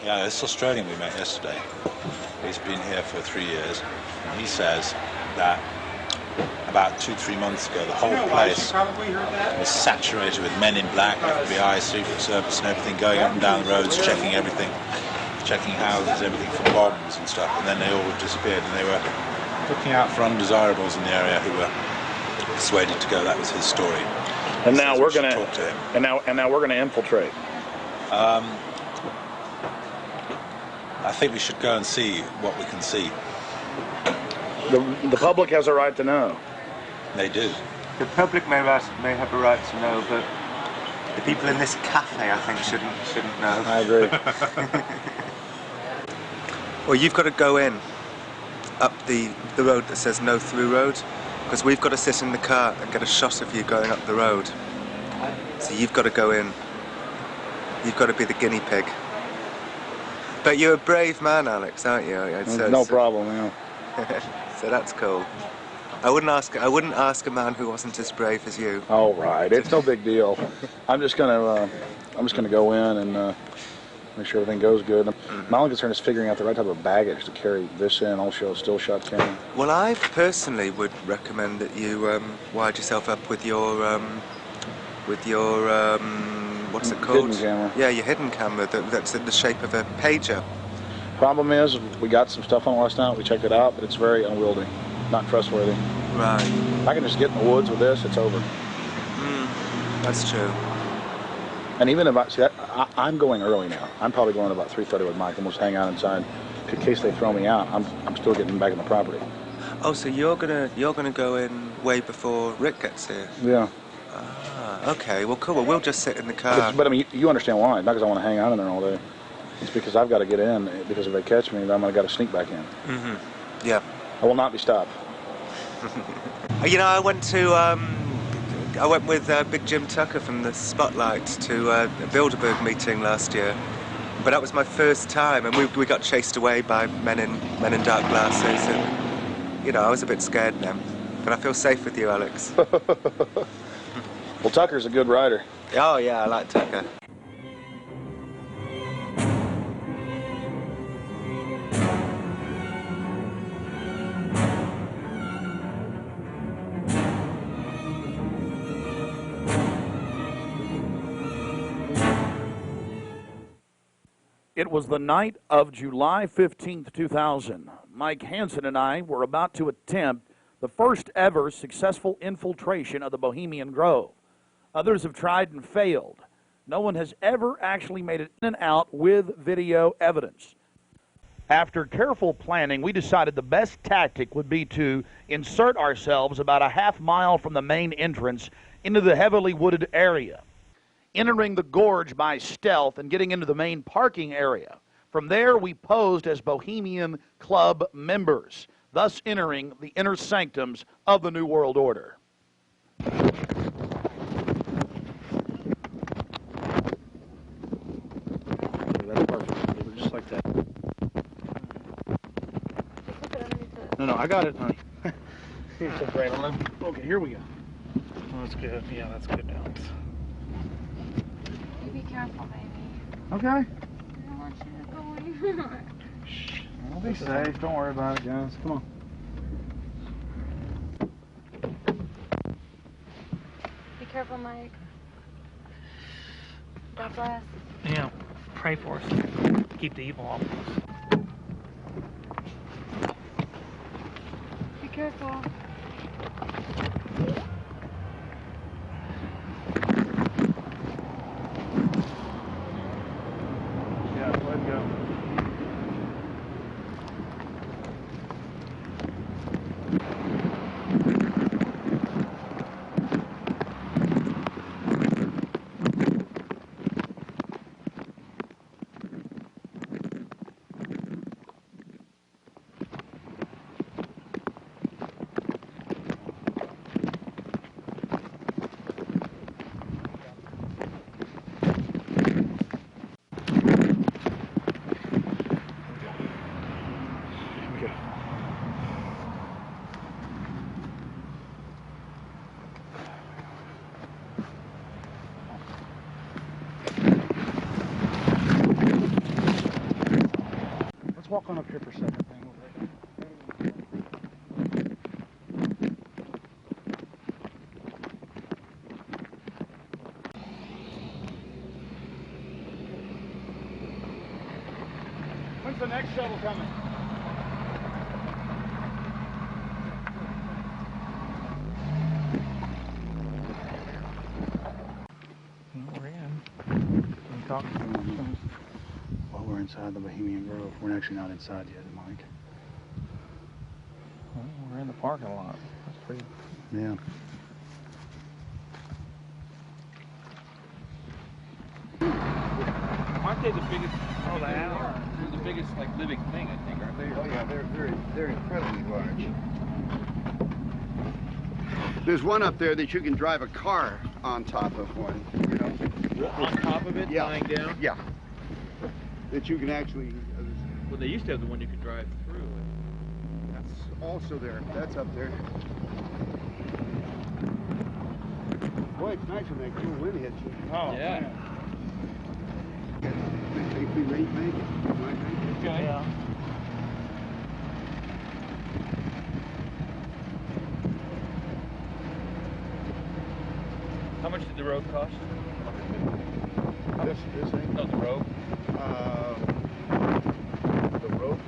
G: Yeah, this Australian we met yesterday, he's been here for 3 years, and he says that about 2-3 months ago the whole place was saturated with men in black, FBI, Secret Service and everything, going up and down the roads, checking everything, checking houses, everything for bombs and stuff, and then they all disappeared, and they were looking out for undesirables in the area who were persuaded to go. That was his story.
A: And now we're going
G: to talk to him.
A: And now we're going to infiltrate.
G: I think we should go and see what we can see.
A: The public has a right to know.
G: They do.
D: The public may have a right to know, but the people in this cafe, I think, shouldn't know.
A: I agree.
D: Well, you've got to go in up the road that says no through road, because we've got to sit in the car and get a shot of you going up the road. So you've got to go in. You've got to be the guinea pig. But you're a brave man, Alex, aren't you?
A: No problem, yeah.
D: So that's cool. I wouldn't ask a man who wasn't as brave as you.
A: All right, it's no big deal. I'm just gonna go in and make sure everything goes good. My only concern is figuring out the right type of baggage to carry this in, also still shot camera.
D: Well, I personally would recommend that you wired yourself up with your what's it called?
A: Hidden camera.
D: Yeah, your hidden camera that's in the shape of a pager.
A: Problem is, we got some stuff on last night. We checked it out, but it's very unwieldy, not trustworthy.
D: Right.
A: If I can just get in the woods with this, it's over.
D: That's true.
A: And even if I'm going early now. I'm probably going about 3:30 with Mike, and we'll just hang out inside in case they throw me out. I'm still getting back on the property.
D: Oh, so you're gonna go in way before Rick gets here?
A: Yeah.
D: Ah, okay. Well, cool. Well, we'll just sit in the car.
A: But I mean, you understand why? Not because I want to hang out in there all day. It's because I've got to get in. Because if they catch me, then I'm got to sneak back in.
D: Mm-hmm. Yeah.
A: I will not be stopped.
D: You know, I went with Big Jim Tucker from the Spotlight to a Bilderberg meeting last year, but that was my first time, and we got chased away by men in dark glasses, and you know, I was a bit scared then, but I feel safe with you, Alex.
A: Well, Tucker's a good rider.
D: Oh yeah, I like Tucker.
A: It was the night of July 15th, 2000. Mike Hansen and I were about to attempt the first ever successful infiltration of the Bohemian Grove. Others have tried and failed. No one has ever actually made it in and out with video evidence. After careful planning, we decided the best tactic would be to insert ourselves about a half-mile from the main entrance into the heavily wooded area, entering the gorge by stealth and getting into the main parking area. From there, we posed as Bohemian Club members, thus entering the inner sanctums of the New World Order. That's perfect. Just like that. No, I got it, honey. Okay, here we go.
P: Oh, that's good. Yeah, that's good, Alex.
H: You be careful, baby.
A: Okay.
H: I don't want you to go anywhere.
A: Shh. I'll be safe. Don't worry about it, guys. Come on.
H: Be careful, Mike. God bless.
P: Yeah, pray for us. Keep the evil off of us.
H: Be careful.
A: Yeah, let it go. Walk on up here for a second. When's the next shuttle coming?
P: We're in. Can you talk?
Q: Well, we're inside the Bohemian Grove. We're actually not inside yet, Mike.
P: Well, we're in the parking lot. That's pretty.
Q: Yeah.
R: Aren't they the biggest? Oh, they are. They're the biggest, like, living thing, I think, aren't they?
S: Oh yeah, they're incredibly large. There's one up there that you can drive a car on top of one. You know.
R: On top of it,
S: Yeah.
R: lying down.
S: Yeah. That you can actually.
R: Well, they used to have the one you could drive through.
S: That's also there. That's up there. Boy, it's nice when that cool wind hits you.
R: Oh yeah.
S: I think we may make it. Might make it.
R: Okay. Yeah. How much did the road cost?
S: This thing?
R: No, the road.
S: The rope.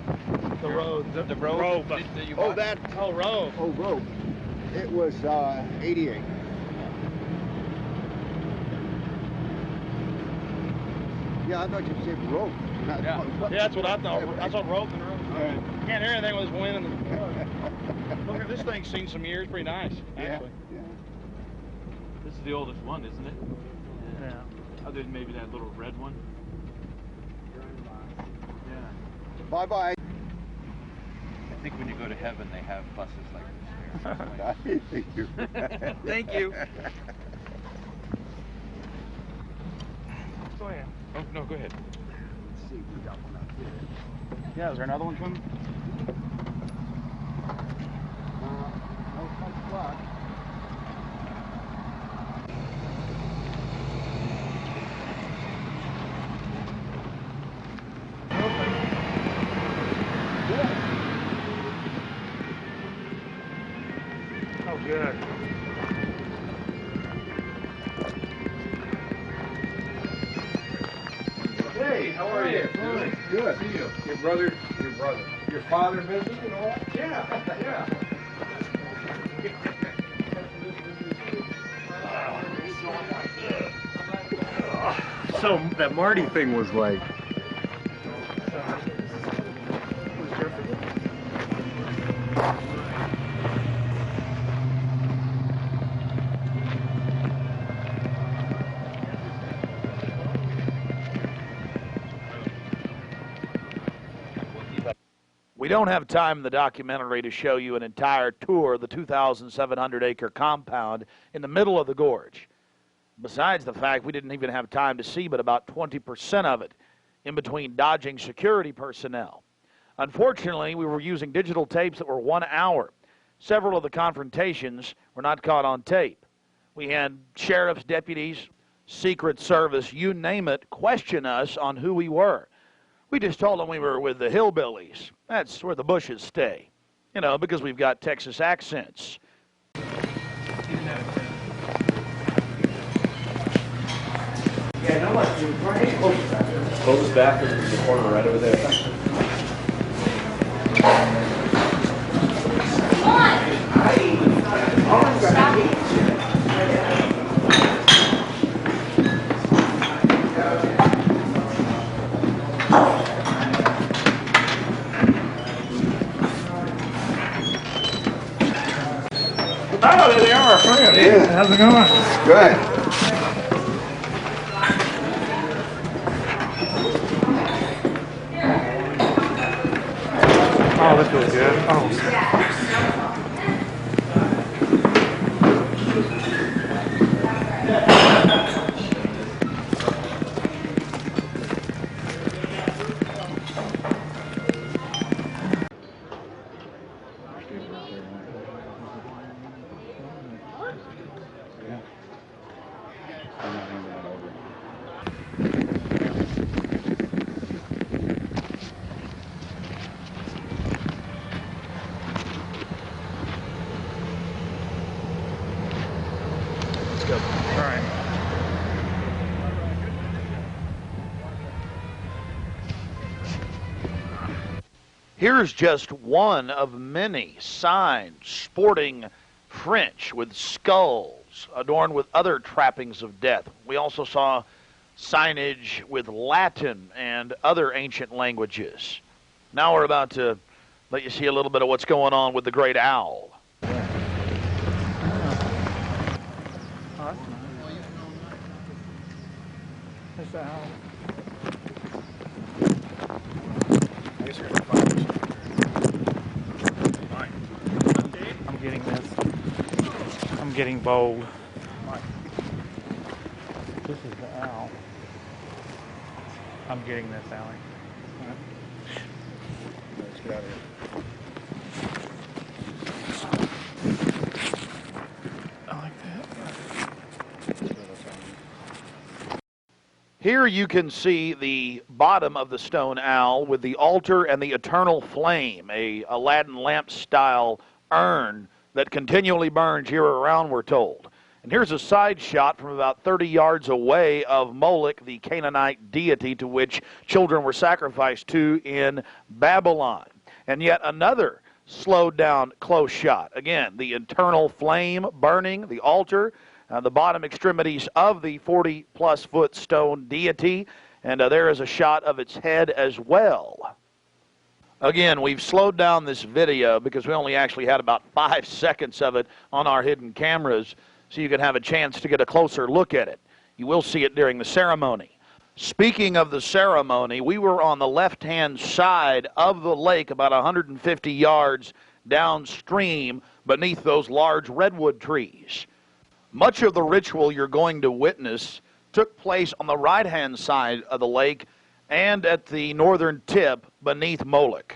R: The road. The road.
S: Rope.
R: That you
S: Oh,
R: bought?
S: that.
R: Oh, rope.
S: Oh, rope. It was 88. Yeah, I thought you said rope.
R: Yeah, that's what I thought. I thought rope and rope. You can't hear anything with this wind. Look at this thing's seen some years. Pretty nice, actually.
S: Yeah.
R: This is the oldest one, isn't it?
P: Yeah.
R: Other than maybe that little red one. Yeah.
S: Bye-bye.
E: I think when you go to heaven, they have buses like this here.
S: Thank you.
R: Thank you. Go ahead. Oh, no, go ahead.
S: Let's see, we got one up here.
Q: Yeah, is there another one coming?
S: No punch clock.
P: Oh, good.
R: Hey, how are you?
S: Good. Good.
R: See you.
S: Your brother. Your father visited and all?
R: Yeah, yeah.
T: So that Marty thing was like.
A: We don't have time in the documentary to show you an entire tour of the 2,700-acre compound in the middle of the gorge. Besides the fact we didn't even have time to see but about 20% of it in between dodging security personnel. Unfortunately, we were using digital tapes that were 1 hour. Several of the confrontations were not caught on tape. We had sheriff's deputies, Secret Service, you name it, question us on who we were. We just told them we were with the hillbillies. That's where the Bushes stay. You know, because we've got Texas accents.
K: Yeah, no, like, you're right.
R: Close this back in the corner right over there.
P: Oh, there they are.
S: Yeah.
P: How's it going?
S: Good.
P: Oh, this feels good. Oh.
A: Let's go.
P: All right.
A: Here's just one of many signs sporting French with skulls adorned with other trappings of death. We also saw signage with Latin and other ancient languages. Now we're about to let you see a little bit of what's going on with the great owl.
P: There's the owl.
R: I guess you're going to find this.
P: I'm getting this. I'm getting bold. This is the owl. I'm getting this, Allie.
R: Let's get out of here.
P: I like that.
A: Here you can see the bottom of the stone owl with the altar and the eternal flame, a Aladdin lamp style urn that continually burns year around, we're told. And here's a side shot from about 30 yards away of Moloch, the Canaanite deity to which children were sacrificed to in Babylon. And yet another slowed down close shot. Again, the eternal flame burning, the altar, the bottom extremities of the 40-plus foot stone deity, and there is a shot of its head as well. Again, we've slowed down this video because we only actually had about 5 seconds of it on our hidden cameras, so you can have a chance to get a closer look at it. You will see it during the ceremony. Speaking of the ceremony, we were on the left-hand side of the lake, about 150 yards downstream beneath those large redwood trees. Much of the ritual you're going to witness took place on the right-hand side of the lake and at the northern tip beneath Moloch.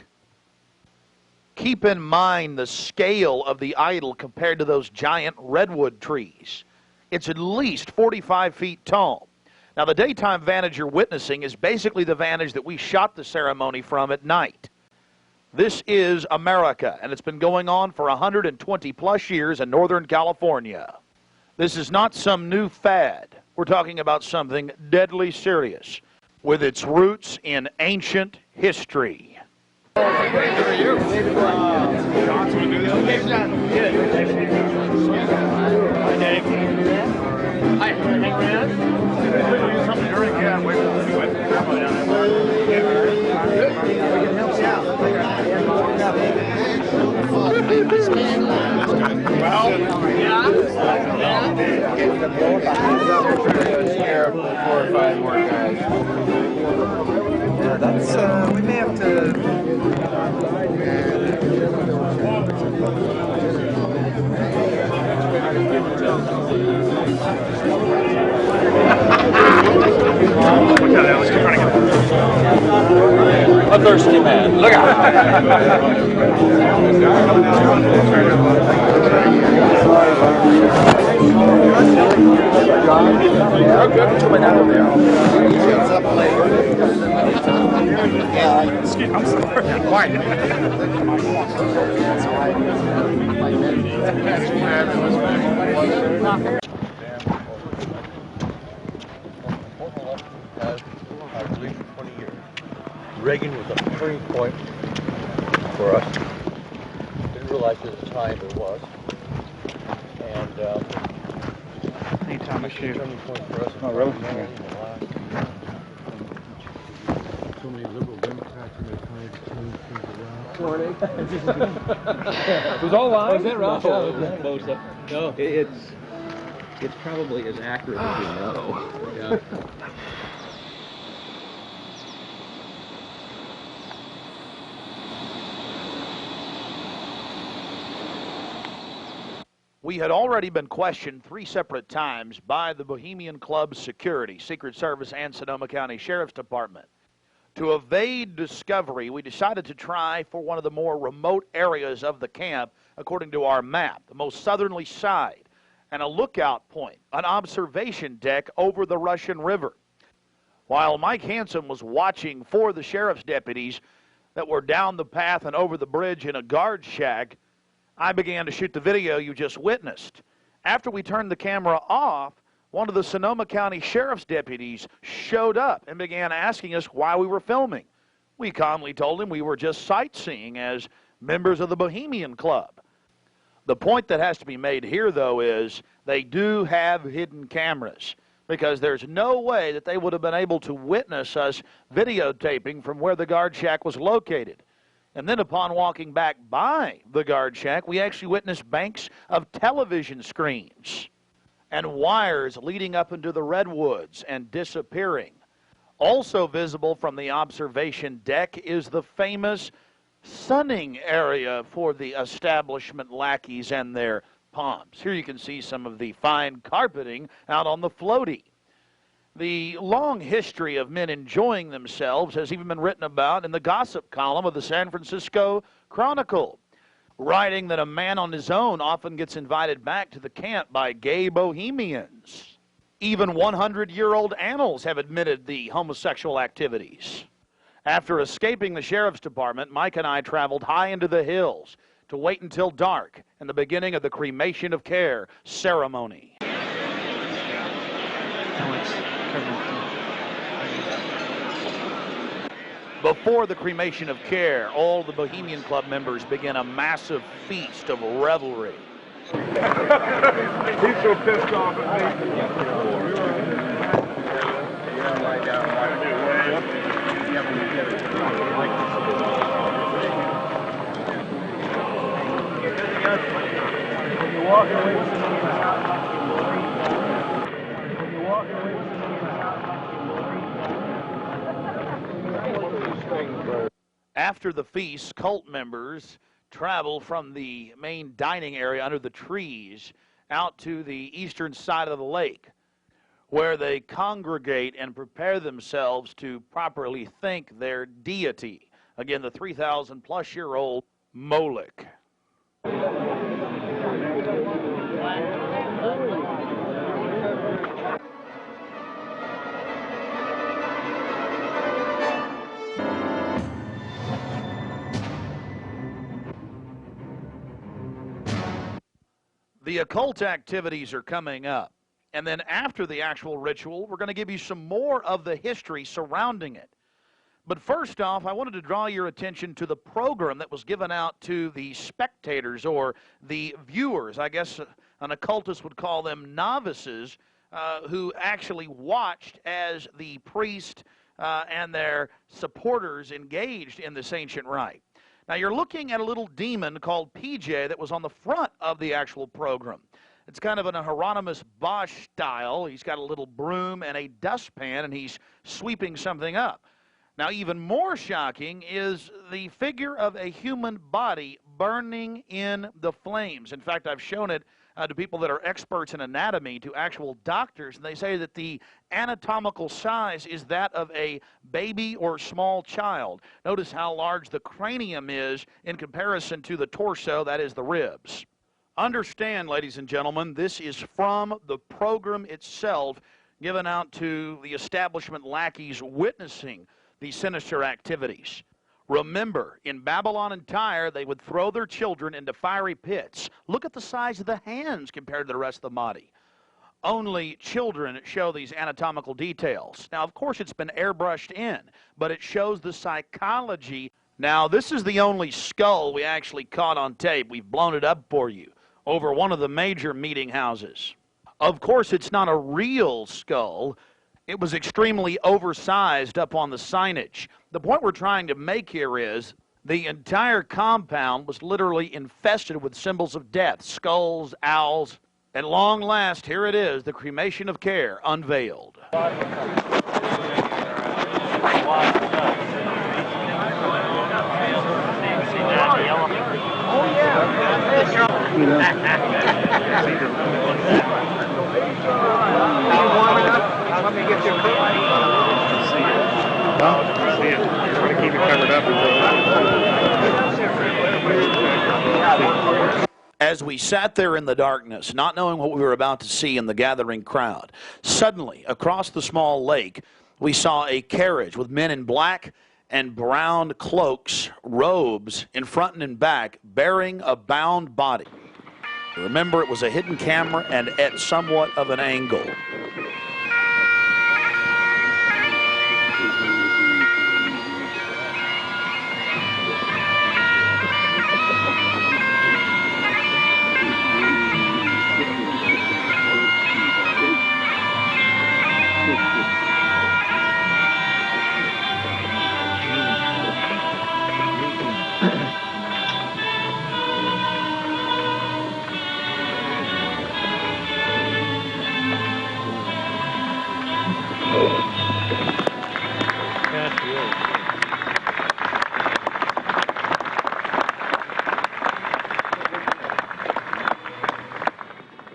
A: Keep in mind the scale of the idol compared to those giant redwood trees. It's at least 45 feet tall. Now, the daytime vantage you're witnessing is basically the vantage that we shot the ceremony from at night. This is America, and it's been going on for 120-plus years in Northern California. This is not some new fad. We're talking about something deadly serious with its roots in ancient history.
D: That's, we may have to...
U: A thirsty man. Look
R: I'm sorry. Quiet.
U: Reagan was a turning point for us. Didn't realize at the time it was. And
P: anytime I shoot.
U: Turning point for us.
Q: Oh, really?
V: So many liberal Democrats in their time to change things around.
U: Morning.
V: It was all live?
U: Was it right?
V: No.
U: It's probably as accurate as you know. Yeah.
A: We had already been questioned 3 separate times by the Bohemian Club's security, Secret Service, and Sonoma County Sheriff's Department. To evade discovery, we decided to try for one of the more remote areas of the camp, according to our map, the most southerly side, and a lookout point, an observation deck over the Russian River. While Mike Hansen was watching for the sheriff's deputies that were down the path and over the bridge in a guard shack, I began to shoot the video you just witnessed. After we turned the camera off, one of the Sonoma County Sheriff's deputies showed up and began asking us why we were filming. We calmly told him we were just sightseeing as members of the Bohemian Club. The point that has to be made here, though, is they do have hidden cameras. because there's no way that they would have been able to witness us videotaping from where the guard shack was located. And then upon walking back by the guard shack, we actually witnessed banks of television screens and wires leading up into the redwoods and disappearing. Also visible from the observation deck is the famous sunning area for the establishment lackeys and their pomps. Here you can see some of the fine carpeting out on the floaty. The long history of men enjoying themselves has even been written about in the gossip column of the San Francisco Chronicle, writing that a man on his own often gets invited back to the camp by gay bohemians. Even 100-year-old annals have admitted the homosexual activities. After escaping the sheriff's department, Mike and I traveled high into the hills to wait until dark and the beginning of the cremation of care ceremony. Before the cremation of care, all the Bohemian Club members begin a massive feast of revelry.
V: He's so pissed off at
A: After the feast, cult members travel from the main dining area under the trees out to the eastern side of the lake, where they congregate and prepare themselves to properly thank their deity. Again, the 3,000-plus-year-old Moloch. The occult activities are coming up. And then after the actual ritual, we're going to give you some more of the history surrounding it. But first off, I wanted to draw your attention to the program that was given out to the spectators or the viewers. I guess an occultist would call them novices, who actually watched as the priest and their supporters engaged in this ancient rite. Now, you're looking at a little demon called PJ that was on the front of the actual program. It's kind of in a Hieronymus Bosch style. He's got a little broom and a dustpan, and he's sweeping something up. Now, even more shocking is the figure of a human body burning in the flames. In fact, I've shown it to people that are experts in anatomy, to actual doctors, and they say that the anatomical size is that of a baby or small child. Notice how large the cranium is in comparison to the torso, that is the ribs. Understand, ladies and gentlemen, this is from the program itself given out to the establishment lackeys witnessing these sinister activities. Remember, in Babylon and Tyre, they would throw their children into fiery pits. Look at the size of the hands compared to the rest of the body. Only children show these anatomical details. Now, of course, it's been airbrushed in, but it shows the psychology. Now, this is the only skull we actually caught on tape. We've blown it up for you over one of the major meeting houses. Of course, it's not a real skull. It was extremely oversized up on the signage. The point we're trying to make here is the entire compound was literally infested with symbols of death, skulls, owls. At long last, here it is, the cremation of care unveiled.
V: Let me get your coat. See it. You want to keep it covered up until.
A: As we sat there in the darkness, not knowing what we were about to see in the gathering crowd, suddenly, across the small lake, we saw a carriage with men in black and brown cloaks, robes, in front and in back, bearing a bound body. Remember, it was a hidden camera and at somewhat of an angle.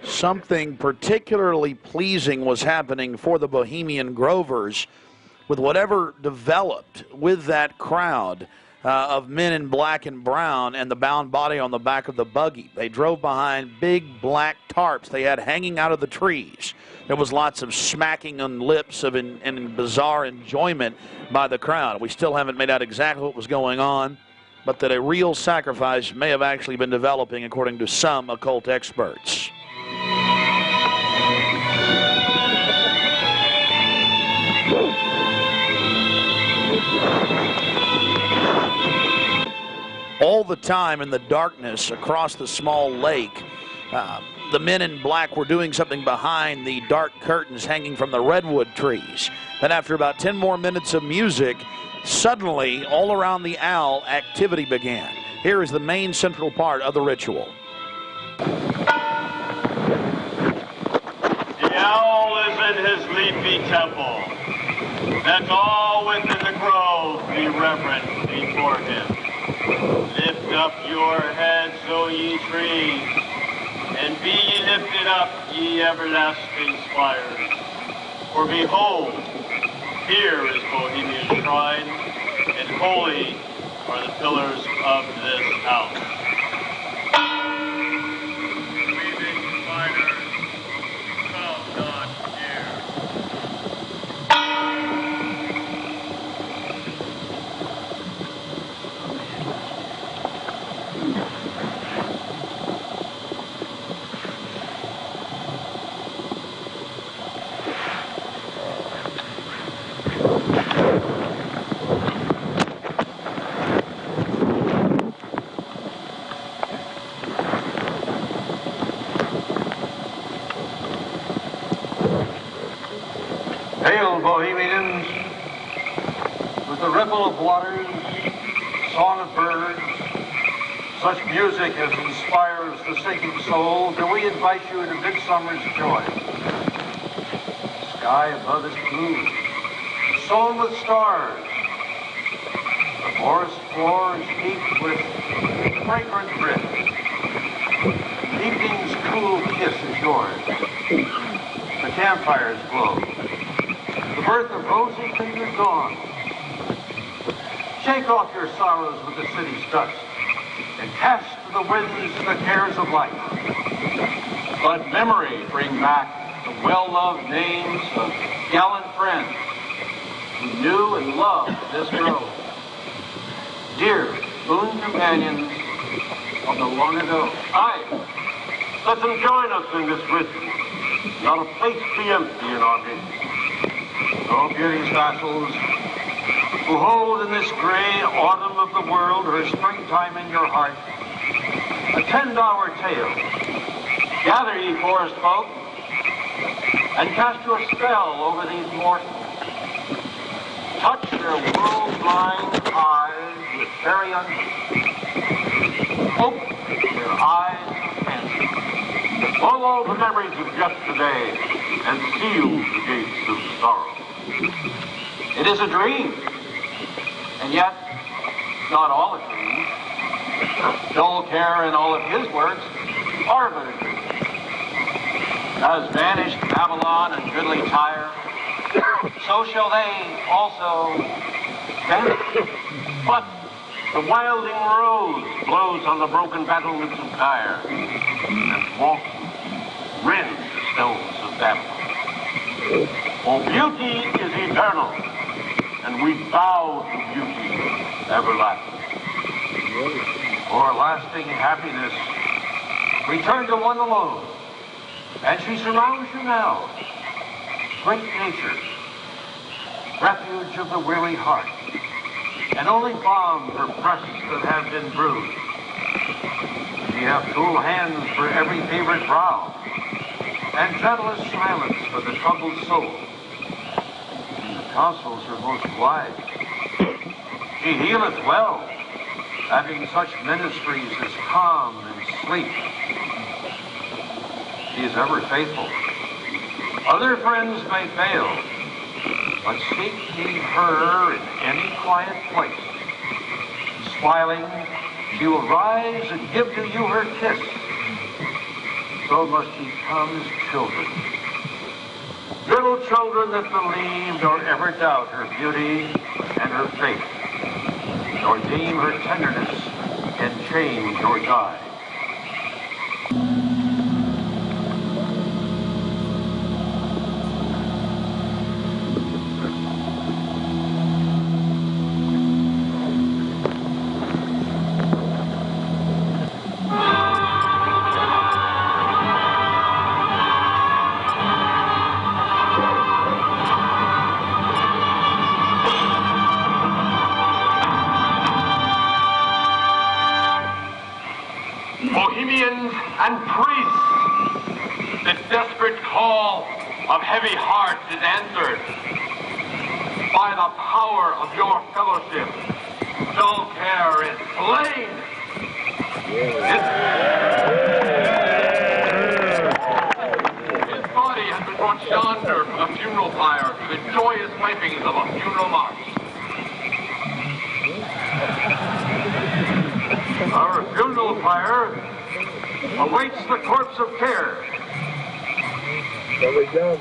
A: Something particularly pleasing was happening for the Bohemian Grovers with whatever developed with that crowd of men in black and brown and the bound body on the back of the buggy. They drove behind big black tarps they had hanging out of the trees. There was lots of smacking on lips and bizarre enjoyment by the crowd. We still haven't made out exactly what was going on, but that a real sacrifice may have actually been developing according to some occult experts. All the time in the darkness across the small lake, the men in black were doing something behind the dark curtains hanging from the redwood trees. Then after about 10 more minutes of music, suddenly all around the owl, activity began. Here is the main central part of the ritual.
B: The owl is in his leafy temple. Let all within the grove be reverent before him. Lift up your heads, O ye trees, and be ye lifted up, ye everlasting spires. For behold, here is Bohemian shrine, and holy are the pillars of this house. Weaving spiders, come not near.
C: Hail, Bohemians, with the ripple of waters, song of birds, such music as inspires the sinking soul, do we invite you into midsummer's joy. The sky above is blue, sown with stars. The forest floor is heaped with fragrant drift. Evening's cool kiss is yours. The campfires glow. The birth of rosy fingered dawn. Shake off your sorrows with the city's dust and cast to the winds the cares of life. Let memory bring back the well-loved names of gallant friends who knew and loved this grove. Dear boon companions of the long ago. Aye, let them join us in this ritual. Not a place be empty in our midst. O beauty's vassals, who hold in this gray autumn of the world her springtime in your heart, attend our tale. Gather, ye forest folk, and cast your spell over these mortals. Touch their world-blind eyes with fairy unbelief. Open their eyes of fancy. Blow all the memories of yesterday and seal the gates of sorrow. It is a dream, and yet not all a dream. Dull Care and all of his works are but a dream. As vanished Babylon and goodly Tyre, so shall they also vanish. But the wilding rose blows on the broken battlements of Tyre, and walk rends the stones of Babylon. For beauty is eternal, and we bow to beauty everlasting. For lasting happiness, return to one alone, and she surrounds you now. Great nature, refuge of the weary heart, and only balm for breasts that have been bruised. Ye have cool hands for every favored brow, and gentlest silence for the troubled soul. The counsels are most wise. She healeth well, having such ministries as calm and sleep. She is ever faithful. Other friends may fail, but seek ye her in any quiet place. Smiling, she will rise and give to you her kiss. So must ye come as children. Little children that believe nor ever doubt her beauty and her faith, nor deem her tenderness can change or die.
B: Bohemians and priests, the desperate call of heavy hearts is answered. By the power of your fellowship, dull care is slain. His body has been brought yonder from the funeral pyre to the joyous pipings of a funeral march.
C: Our funeral pyre awaits the corpse of care.
V: There we go.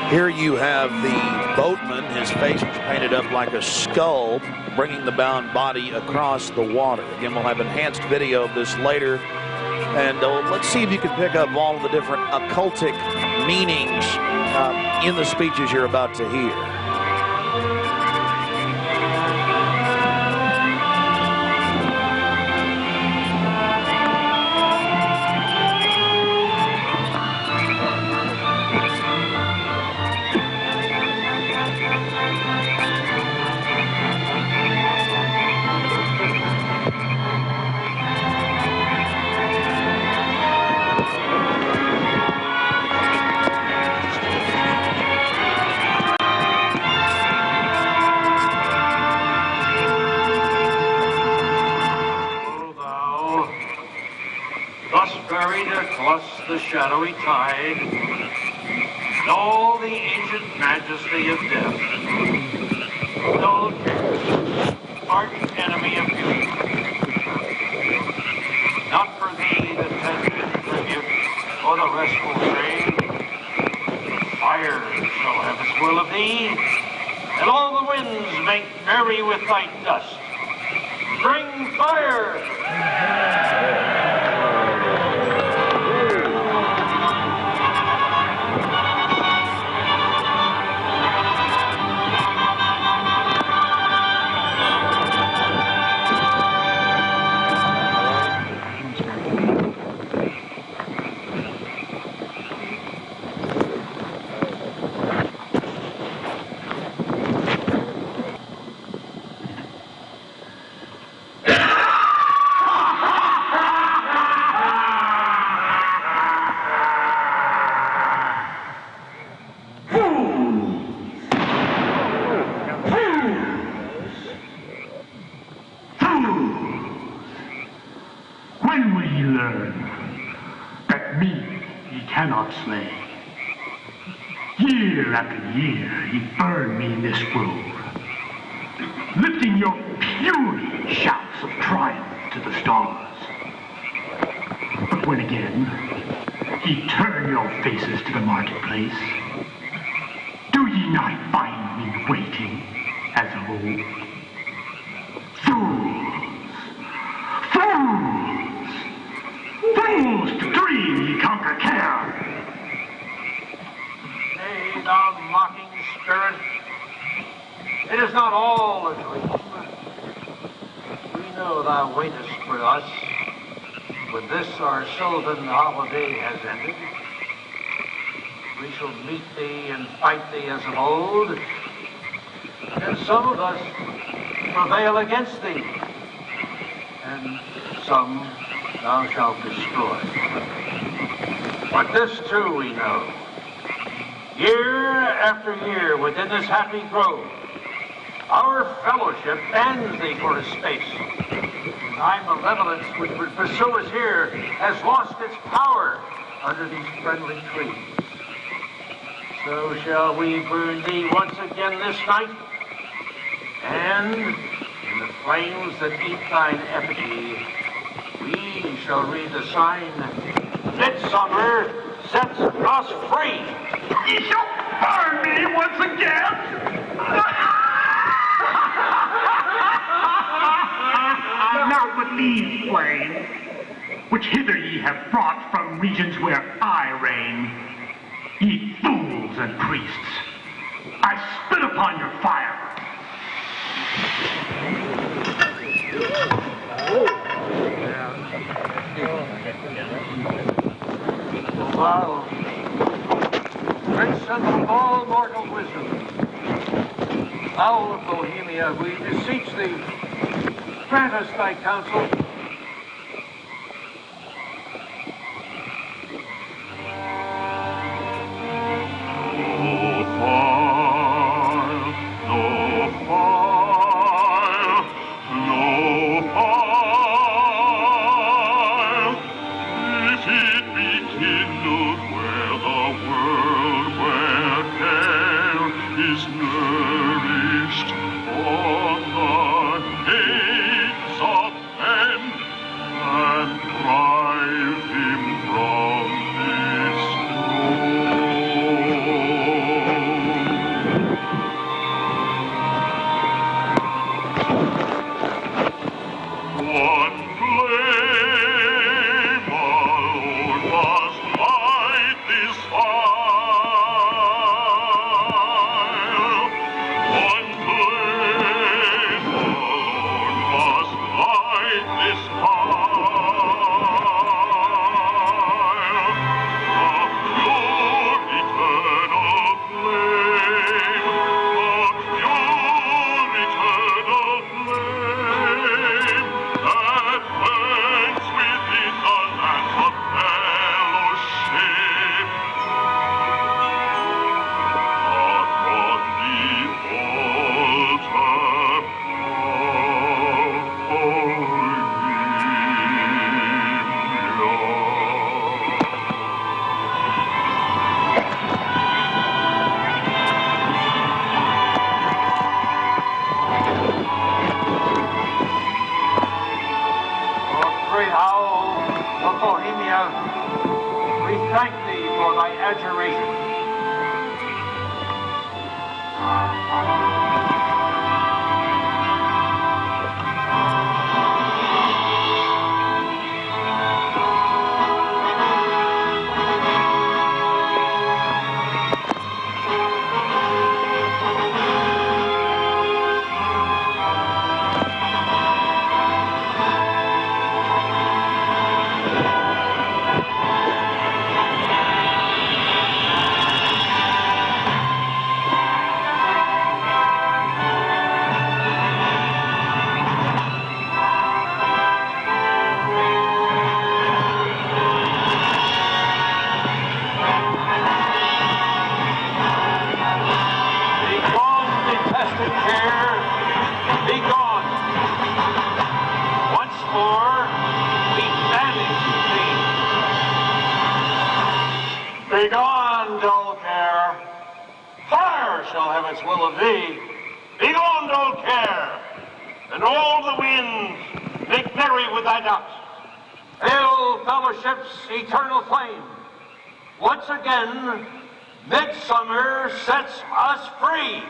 A: Here you have the boatman, his face was painted up like a skull, bringing the bound body across the water. Again, we'll have enhanced video of this later. And let's see if you can pick up all of the different occultic meanings in the speeches you're about to hear.
C: Buried across the shadowy tide, in all the ancient majesty of death, dull care, arch enemy of beauty. Not for thee the tender tribute or the restful train. Fire shall have its will of thee, and all the winds make merry with thy dust. Bring fire!
V: When will ye learn that me ye cannot slay? Year after year ye burn me in this grove, lifting your puny shouts of triumph to the stars. But when again ye turn your faces to the marketplace, do ye not find me waiting as of old? Fools to dream ye conquer care.
C: Nay, thou mocking spirit, it is not all a dream. We know thou waitest for us when this our sylvan holiday has ended. We shall meet thee and fight thee as of old, and some of us prevail against thee, and some thou shalt destroy. But this too we know, Year after year within this happy grove, our fellowship bends thee for a space. Thy malevolence which would pursue us here has lost its power under these friendly trees. So shall we burn thee once again this night, and in the flames that eat thine effigy, we shall read the sign, Midsummer sets us free.
V: You shall burn me once again. Now but these flames, which hither ye have brought from regions where I reign, ye fools and priests, I spit upon your fire.
C: Wow. Great Son of all mortal wisdom, thou of Bohemia, we beseech thee, grant us thy counsel. Thank thee for thy adjuration. Begone, dull care. Fire shall have its will of thee. Begone, dull care. And all the winds make merry with thy dust. Hail, fellowship's eternal flame. Once again, midsummer sets us free.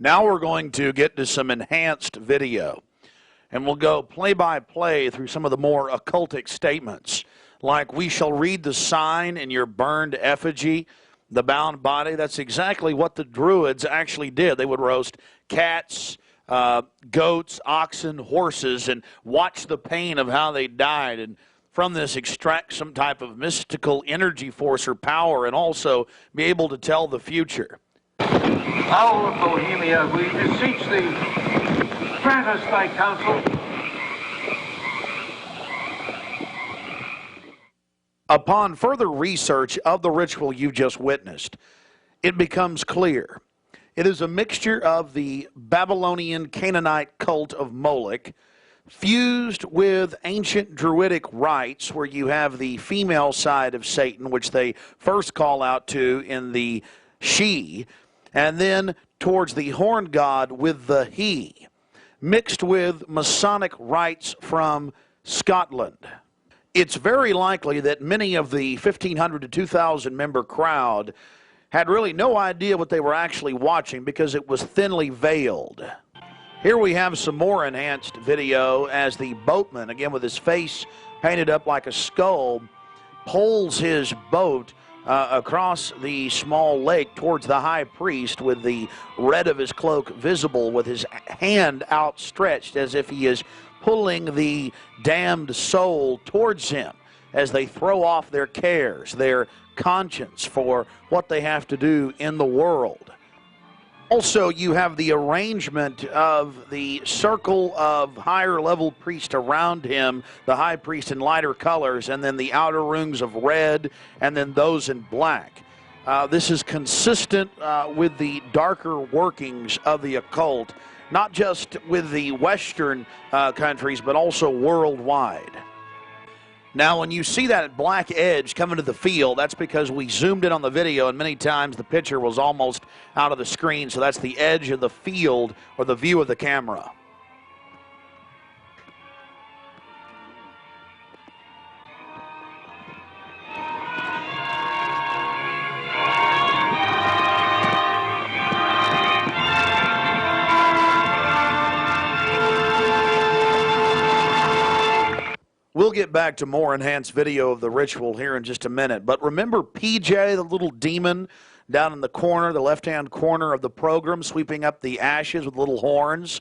A: Now we're going to get to some enhanced video, and we'll go play-by-play through some of the more occultic statements, like we shall read the sign in your burned effigy, the bound body. That's exactly what the Druids actually did. They would roast cats, goats, oxen, horses, and watch the pain of how they died, and from this extract some type of mystical energy force or power, and also be able to tell the future.
C: Owl of Bohemia, we beseech thee, grant us thy counsel.
A: Upon further research of the ritual you just witnessed, it becomes clear. It is a mixture of the Babylonian Canaanite cult of Moloch fused with ancient Druidic rites, where you have the female side of Satan, which they first call out to in the she, and then towards the horn god with the he, mixed with Masonic rites from Scotland. It's very likely that many of the 1,500 to 2,000 member crowd had really no idea what they were actually watching because it was thinly veiled. Here we have some more enhanced video as the boatman, again with his face painted up like a skull, pulls his boat across the small lake towards the high priest with the red of his cloak visible, with his hand outstretched as if he is pulling the damned soul towards him as they throw off their cares, their conscience for what they have to do in the world. Also, you have the arrangement of the circle of higher level priests around him, the high priest in lighter colors, and then the outer rings of red, and then those in black. This is consistent with the darker workings of the occult, not just with the Western countries, but also worldwide. Now, when you see that black edge coming to the field, that's because we zoomed in on the video, and many times the picture was almost out of the screen, so that's the edge of the field or the view of the camera. We'll get back to more enhanced video of the ritual here in just a minute. But remember PJ, the little demon down in the corner, the left-hand corner of the program, sweeping up the ashes with little horns?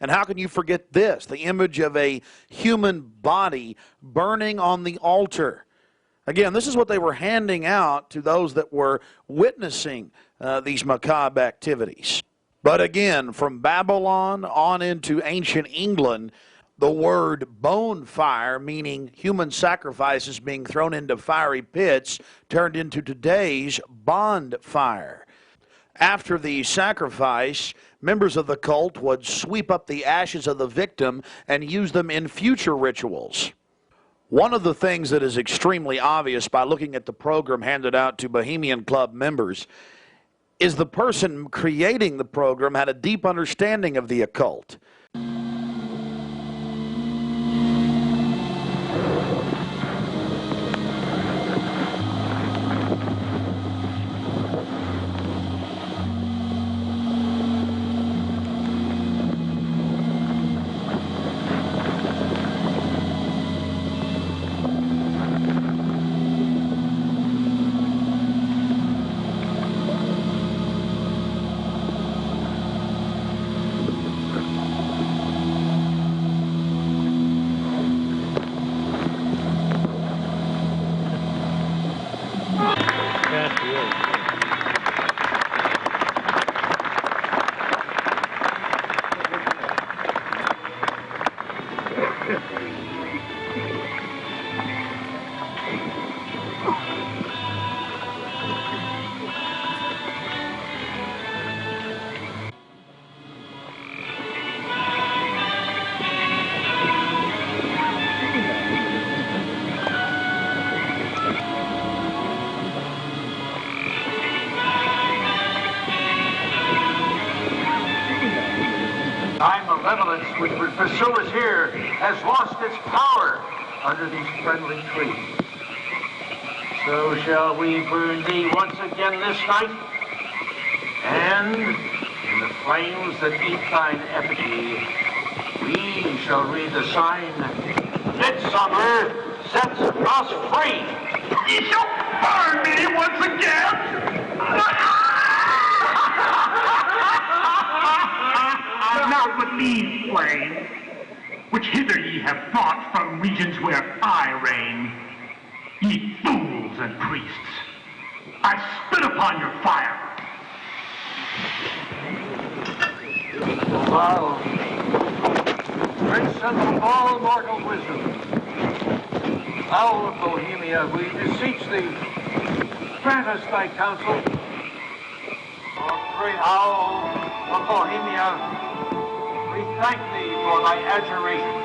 A: And how can you forget this? The image of a human body burning on the altar. Again, this is what they were handing out to those that were witnessing these macabre activities. But again, from Babylon on into ancient England, the word bone fire, meaning human sacrifices being thrown into fiery pits, turned into today's bond fire. After the sacrifice, members of the cult would sweep up the ashes of the victim and use them in future rituals. One of the things that is extremely obvious by looking at the program handed out to Bohemian Club members is the person creating the program had a deep understanding of the occult.
C: Thy malevolence which would pursue us here has lost its power under these friendly trees. So shall we burn thee once again this night, and in the flames that eat thine effigy, we shall read the sign, Midsummer sets us free.
V: You shall burn me once again! Not with these flames, which hither ye have brought from regions where I reign. Ye fools and priests, I spit upon your fire.
C: Thou, Prince of all mortal wisdom, thou of Bohemia, we beseech thee, grant us thy counsel. O great owl of Bohemia, we thank thee for thy adjuration.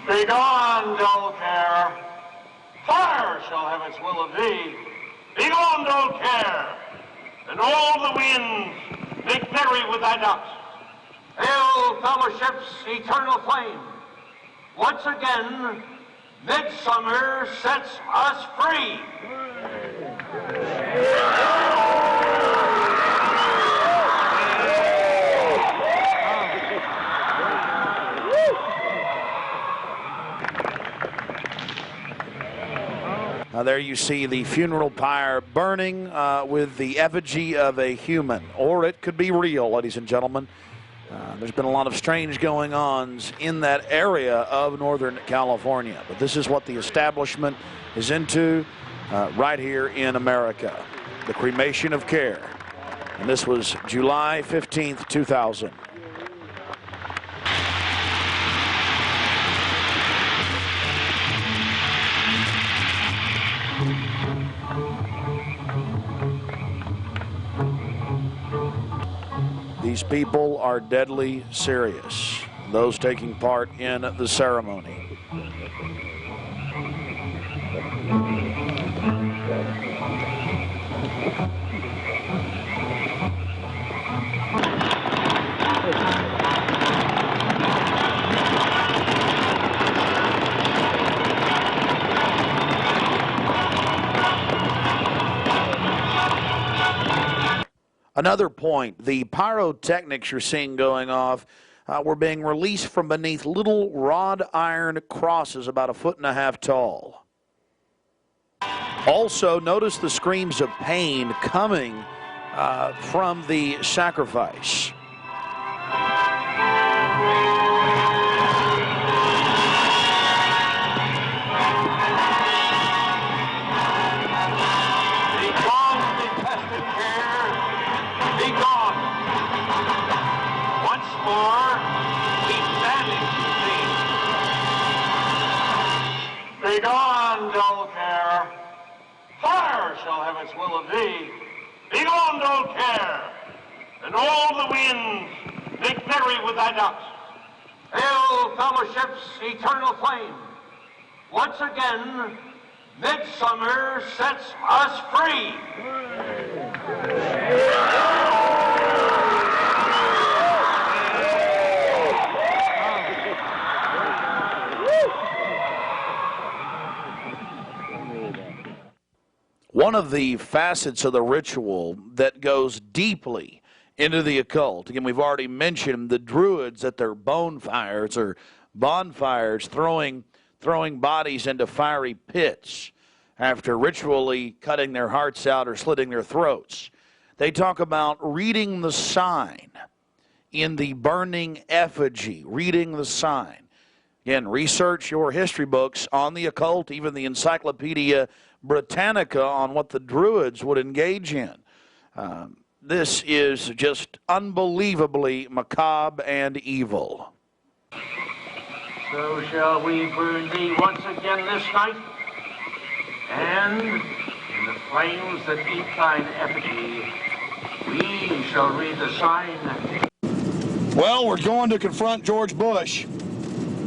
C: Begone, dull care. Fire shall have its will of thee. Begone, dull care. And all the winds make merry with thy ducks. Hail, fellowship's eternal flame. Once again, midsummer sets us free.
A: There you see the funeral pyre burning with the effigy of a human, or it could be real, ladies and gentlemen. There's been a lot of strange going-ons in that area of Northern California, but this is what the establishment is into right here in America, the cremation of care. And this was July 15th, 2000. These people are deadly serious, those taking part in the ceremony. Another point, the pyrotechnics you're seeing going off were being released from beneath little wrought iron crosses about 1.5 feet tall. Also, notice the screams of pain coming from the sacrifice.
C: Begone, dull care. Fire shall have its will of thee. Begone, dull care. And all the winds make merry with thy ducks. Hail, fellowship's eternal flame. Once again, midsummer sets us free.
A: One of the facets of the ritual that goes deeply into the occult, again, we've already mentioned the Druids at their bonfires or bonfires throwing bodies into fiery pits after ritually cutting their hearts out or slitting their throats. They talk about reading the sign in the burning effigy, reading the sign. Again, research your history books on the occult, even the Encyclopedia Britannica on what the Druids would engage in. This is just unbelievably macabre and evil.
C: So shall we burn thee once again this night, and in the flames that eat thine effigy, we shall read the sign.
R: Well, we're going to confront George Bush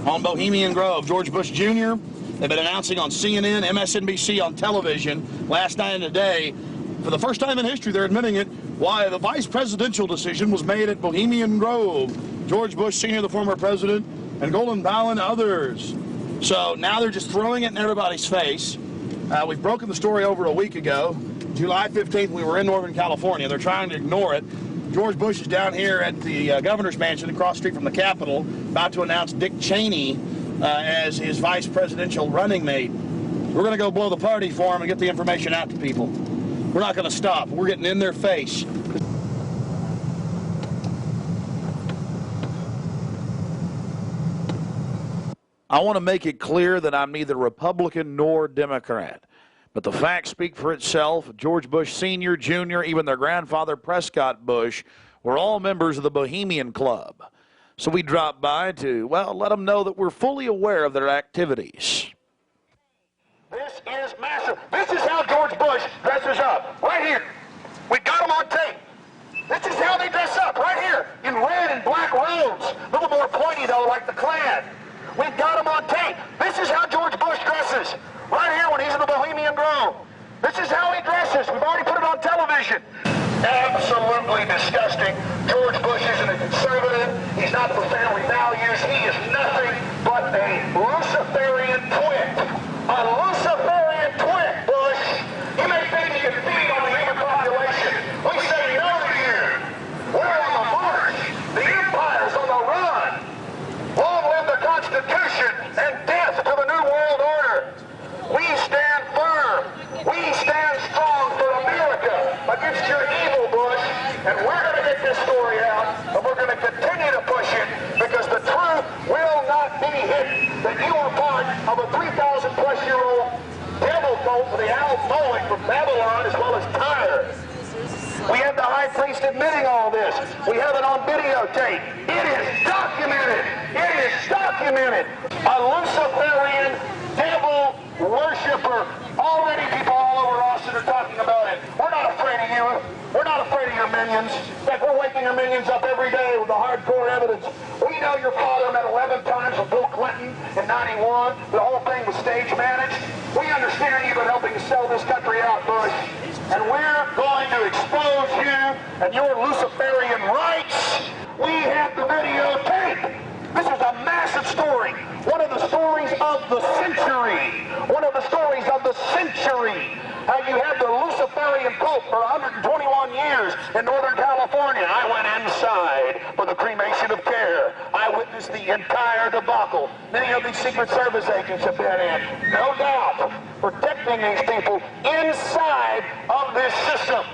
R: on Bohemian Grove. George Bush Jr., they've been announcing on CNN, MSNBC on television last night and today. For the first time in history, they're admitting it, why the vice presidential decision was made at Bohemian Grove. George Bush Sr., the former president, and Golden Powell and others. So now they're just throwing it in everybody's face. We've broken the story over a week ago. July 15th, we were in Northern California. They're trying to ignore it. George Bush is down here at the governor's mansion across the street from the Capitol, about to announce Dick Cheney as his vice presidential running mate. We're going to go blow the party for him and get the information out to people. We're not going to stop. We're getting in their face.
A: I want to make it clear that I'm neither Republican nor Democrat. But the facts speak for itself. George Bush Sr., Jr., even their grandfather Prescott Bush were all members of the Bohemian Club. So we dropped by to, well, let them know that we're fully aware of their activities.
R: This is massive. This is how George Bush dresses up. Right here. We got them on tape. This is how they dress up. Right here. In red and black robes. A little more pointy, though, like the Klan. We've got them on tape. This is how George Bush dresses. Right here when he's in the Bohemian Grove. This is how he dresses. We've already put it on television. Absolutely disgusting. George Bush isn't a conservative. He's not for family values. He is nothing but a Luciferian twit. A Luciferian twit, Bush. You may think you can feed on the human population. We say no to you. We're on the march. The empire's on the run. Long live the Constitution and death to the New World Order. We stand firm. We stand strong for America against your evil, Bush. And we're going to get this story out, and we're going to continue to push it because the truth will not be hidden. That you are part of a 3,000-plus-year-old devil cult for the Al Moloch from Babylon as well as Tyre. We have the high priest admitting all this. We have it on videotape. It is documented. It is documented. A Luciferian devil worshiper. Already people all over Austin are talking about it. We're not afraid of you. We're not afraid of your minions. In fact, we're waking your minions up every day with the hardcore evidence. We know your father met 11 times with Bill Clinton in '91. The whole thing was stage managed. We understand you've been helping to sell this country out, Bush. And we're going to expose you and your Luciferian rights. We have the videotape. This is a massive story. One of the stories of the century. One of the stories of the century. How you had the Luciferian Pope for 121 years in Northern California. I went inside for the cremation of care. I witnessed the entire debacle. Many of these Secret Service agents have been in. No doubt. Protecting these people inside of this system.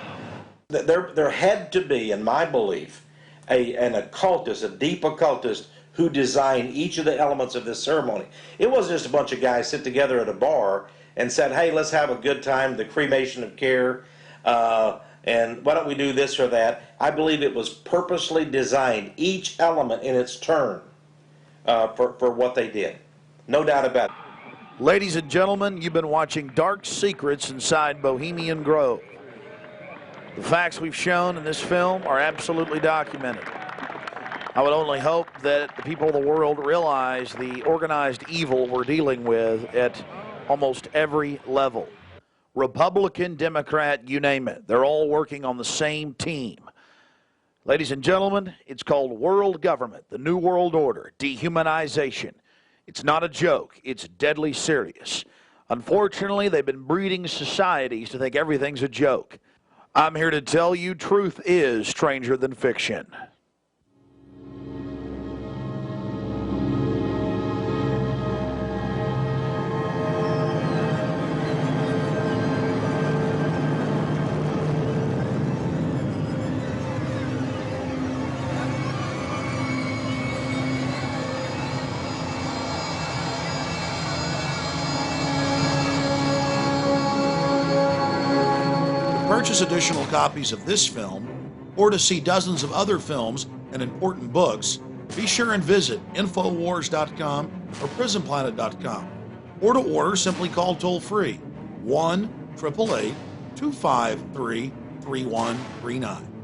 F: There had to be, in my belief, an occultist, a deep occultist, who designed each of the elements of this ceremony. It wasn't just a bunch of guys sit together at a bar and said, hey, let's have a good time, the cremation of care, and why don't we do this or that. I believe it was purposely designed, each element in its turn, for what they did. No doubt about it.
A: Ladies and gentlemen, you've been watching Dark Secrets inside Bohemian Grove. The facts we've shown in this film are absolutely documented. I would only hope that the people of the world realize the organized evil we're dealing with at almost every level. Republican, Democrat, you name it. They're all working on the same team. Ladies and gentlemen, it's called world government, the New World Order, dehumanization. It's not a joke. It's deadly serious. Unfortunately, they've been breeding societies to think everything's a joke. I'm here to tell you truth is stranger than fiction. purchase additional copies of this film, or to see dozens of other films and important books, be sure and visit Infowars.com or PrisonPlanet.com. Or to order, simply call toll-free 1-888-253-3139.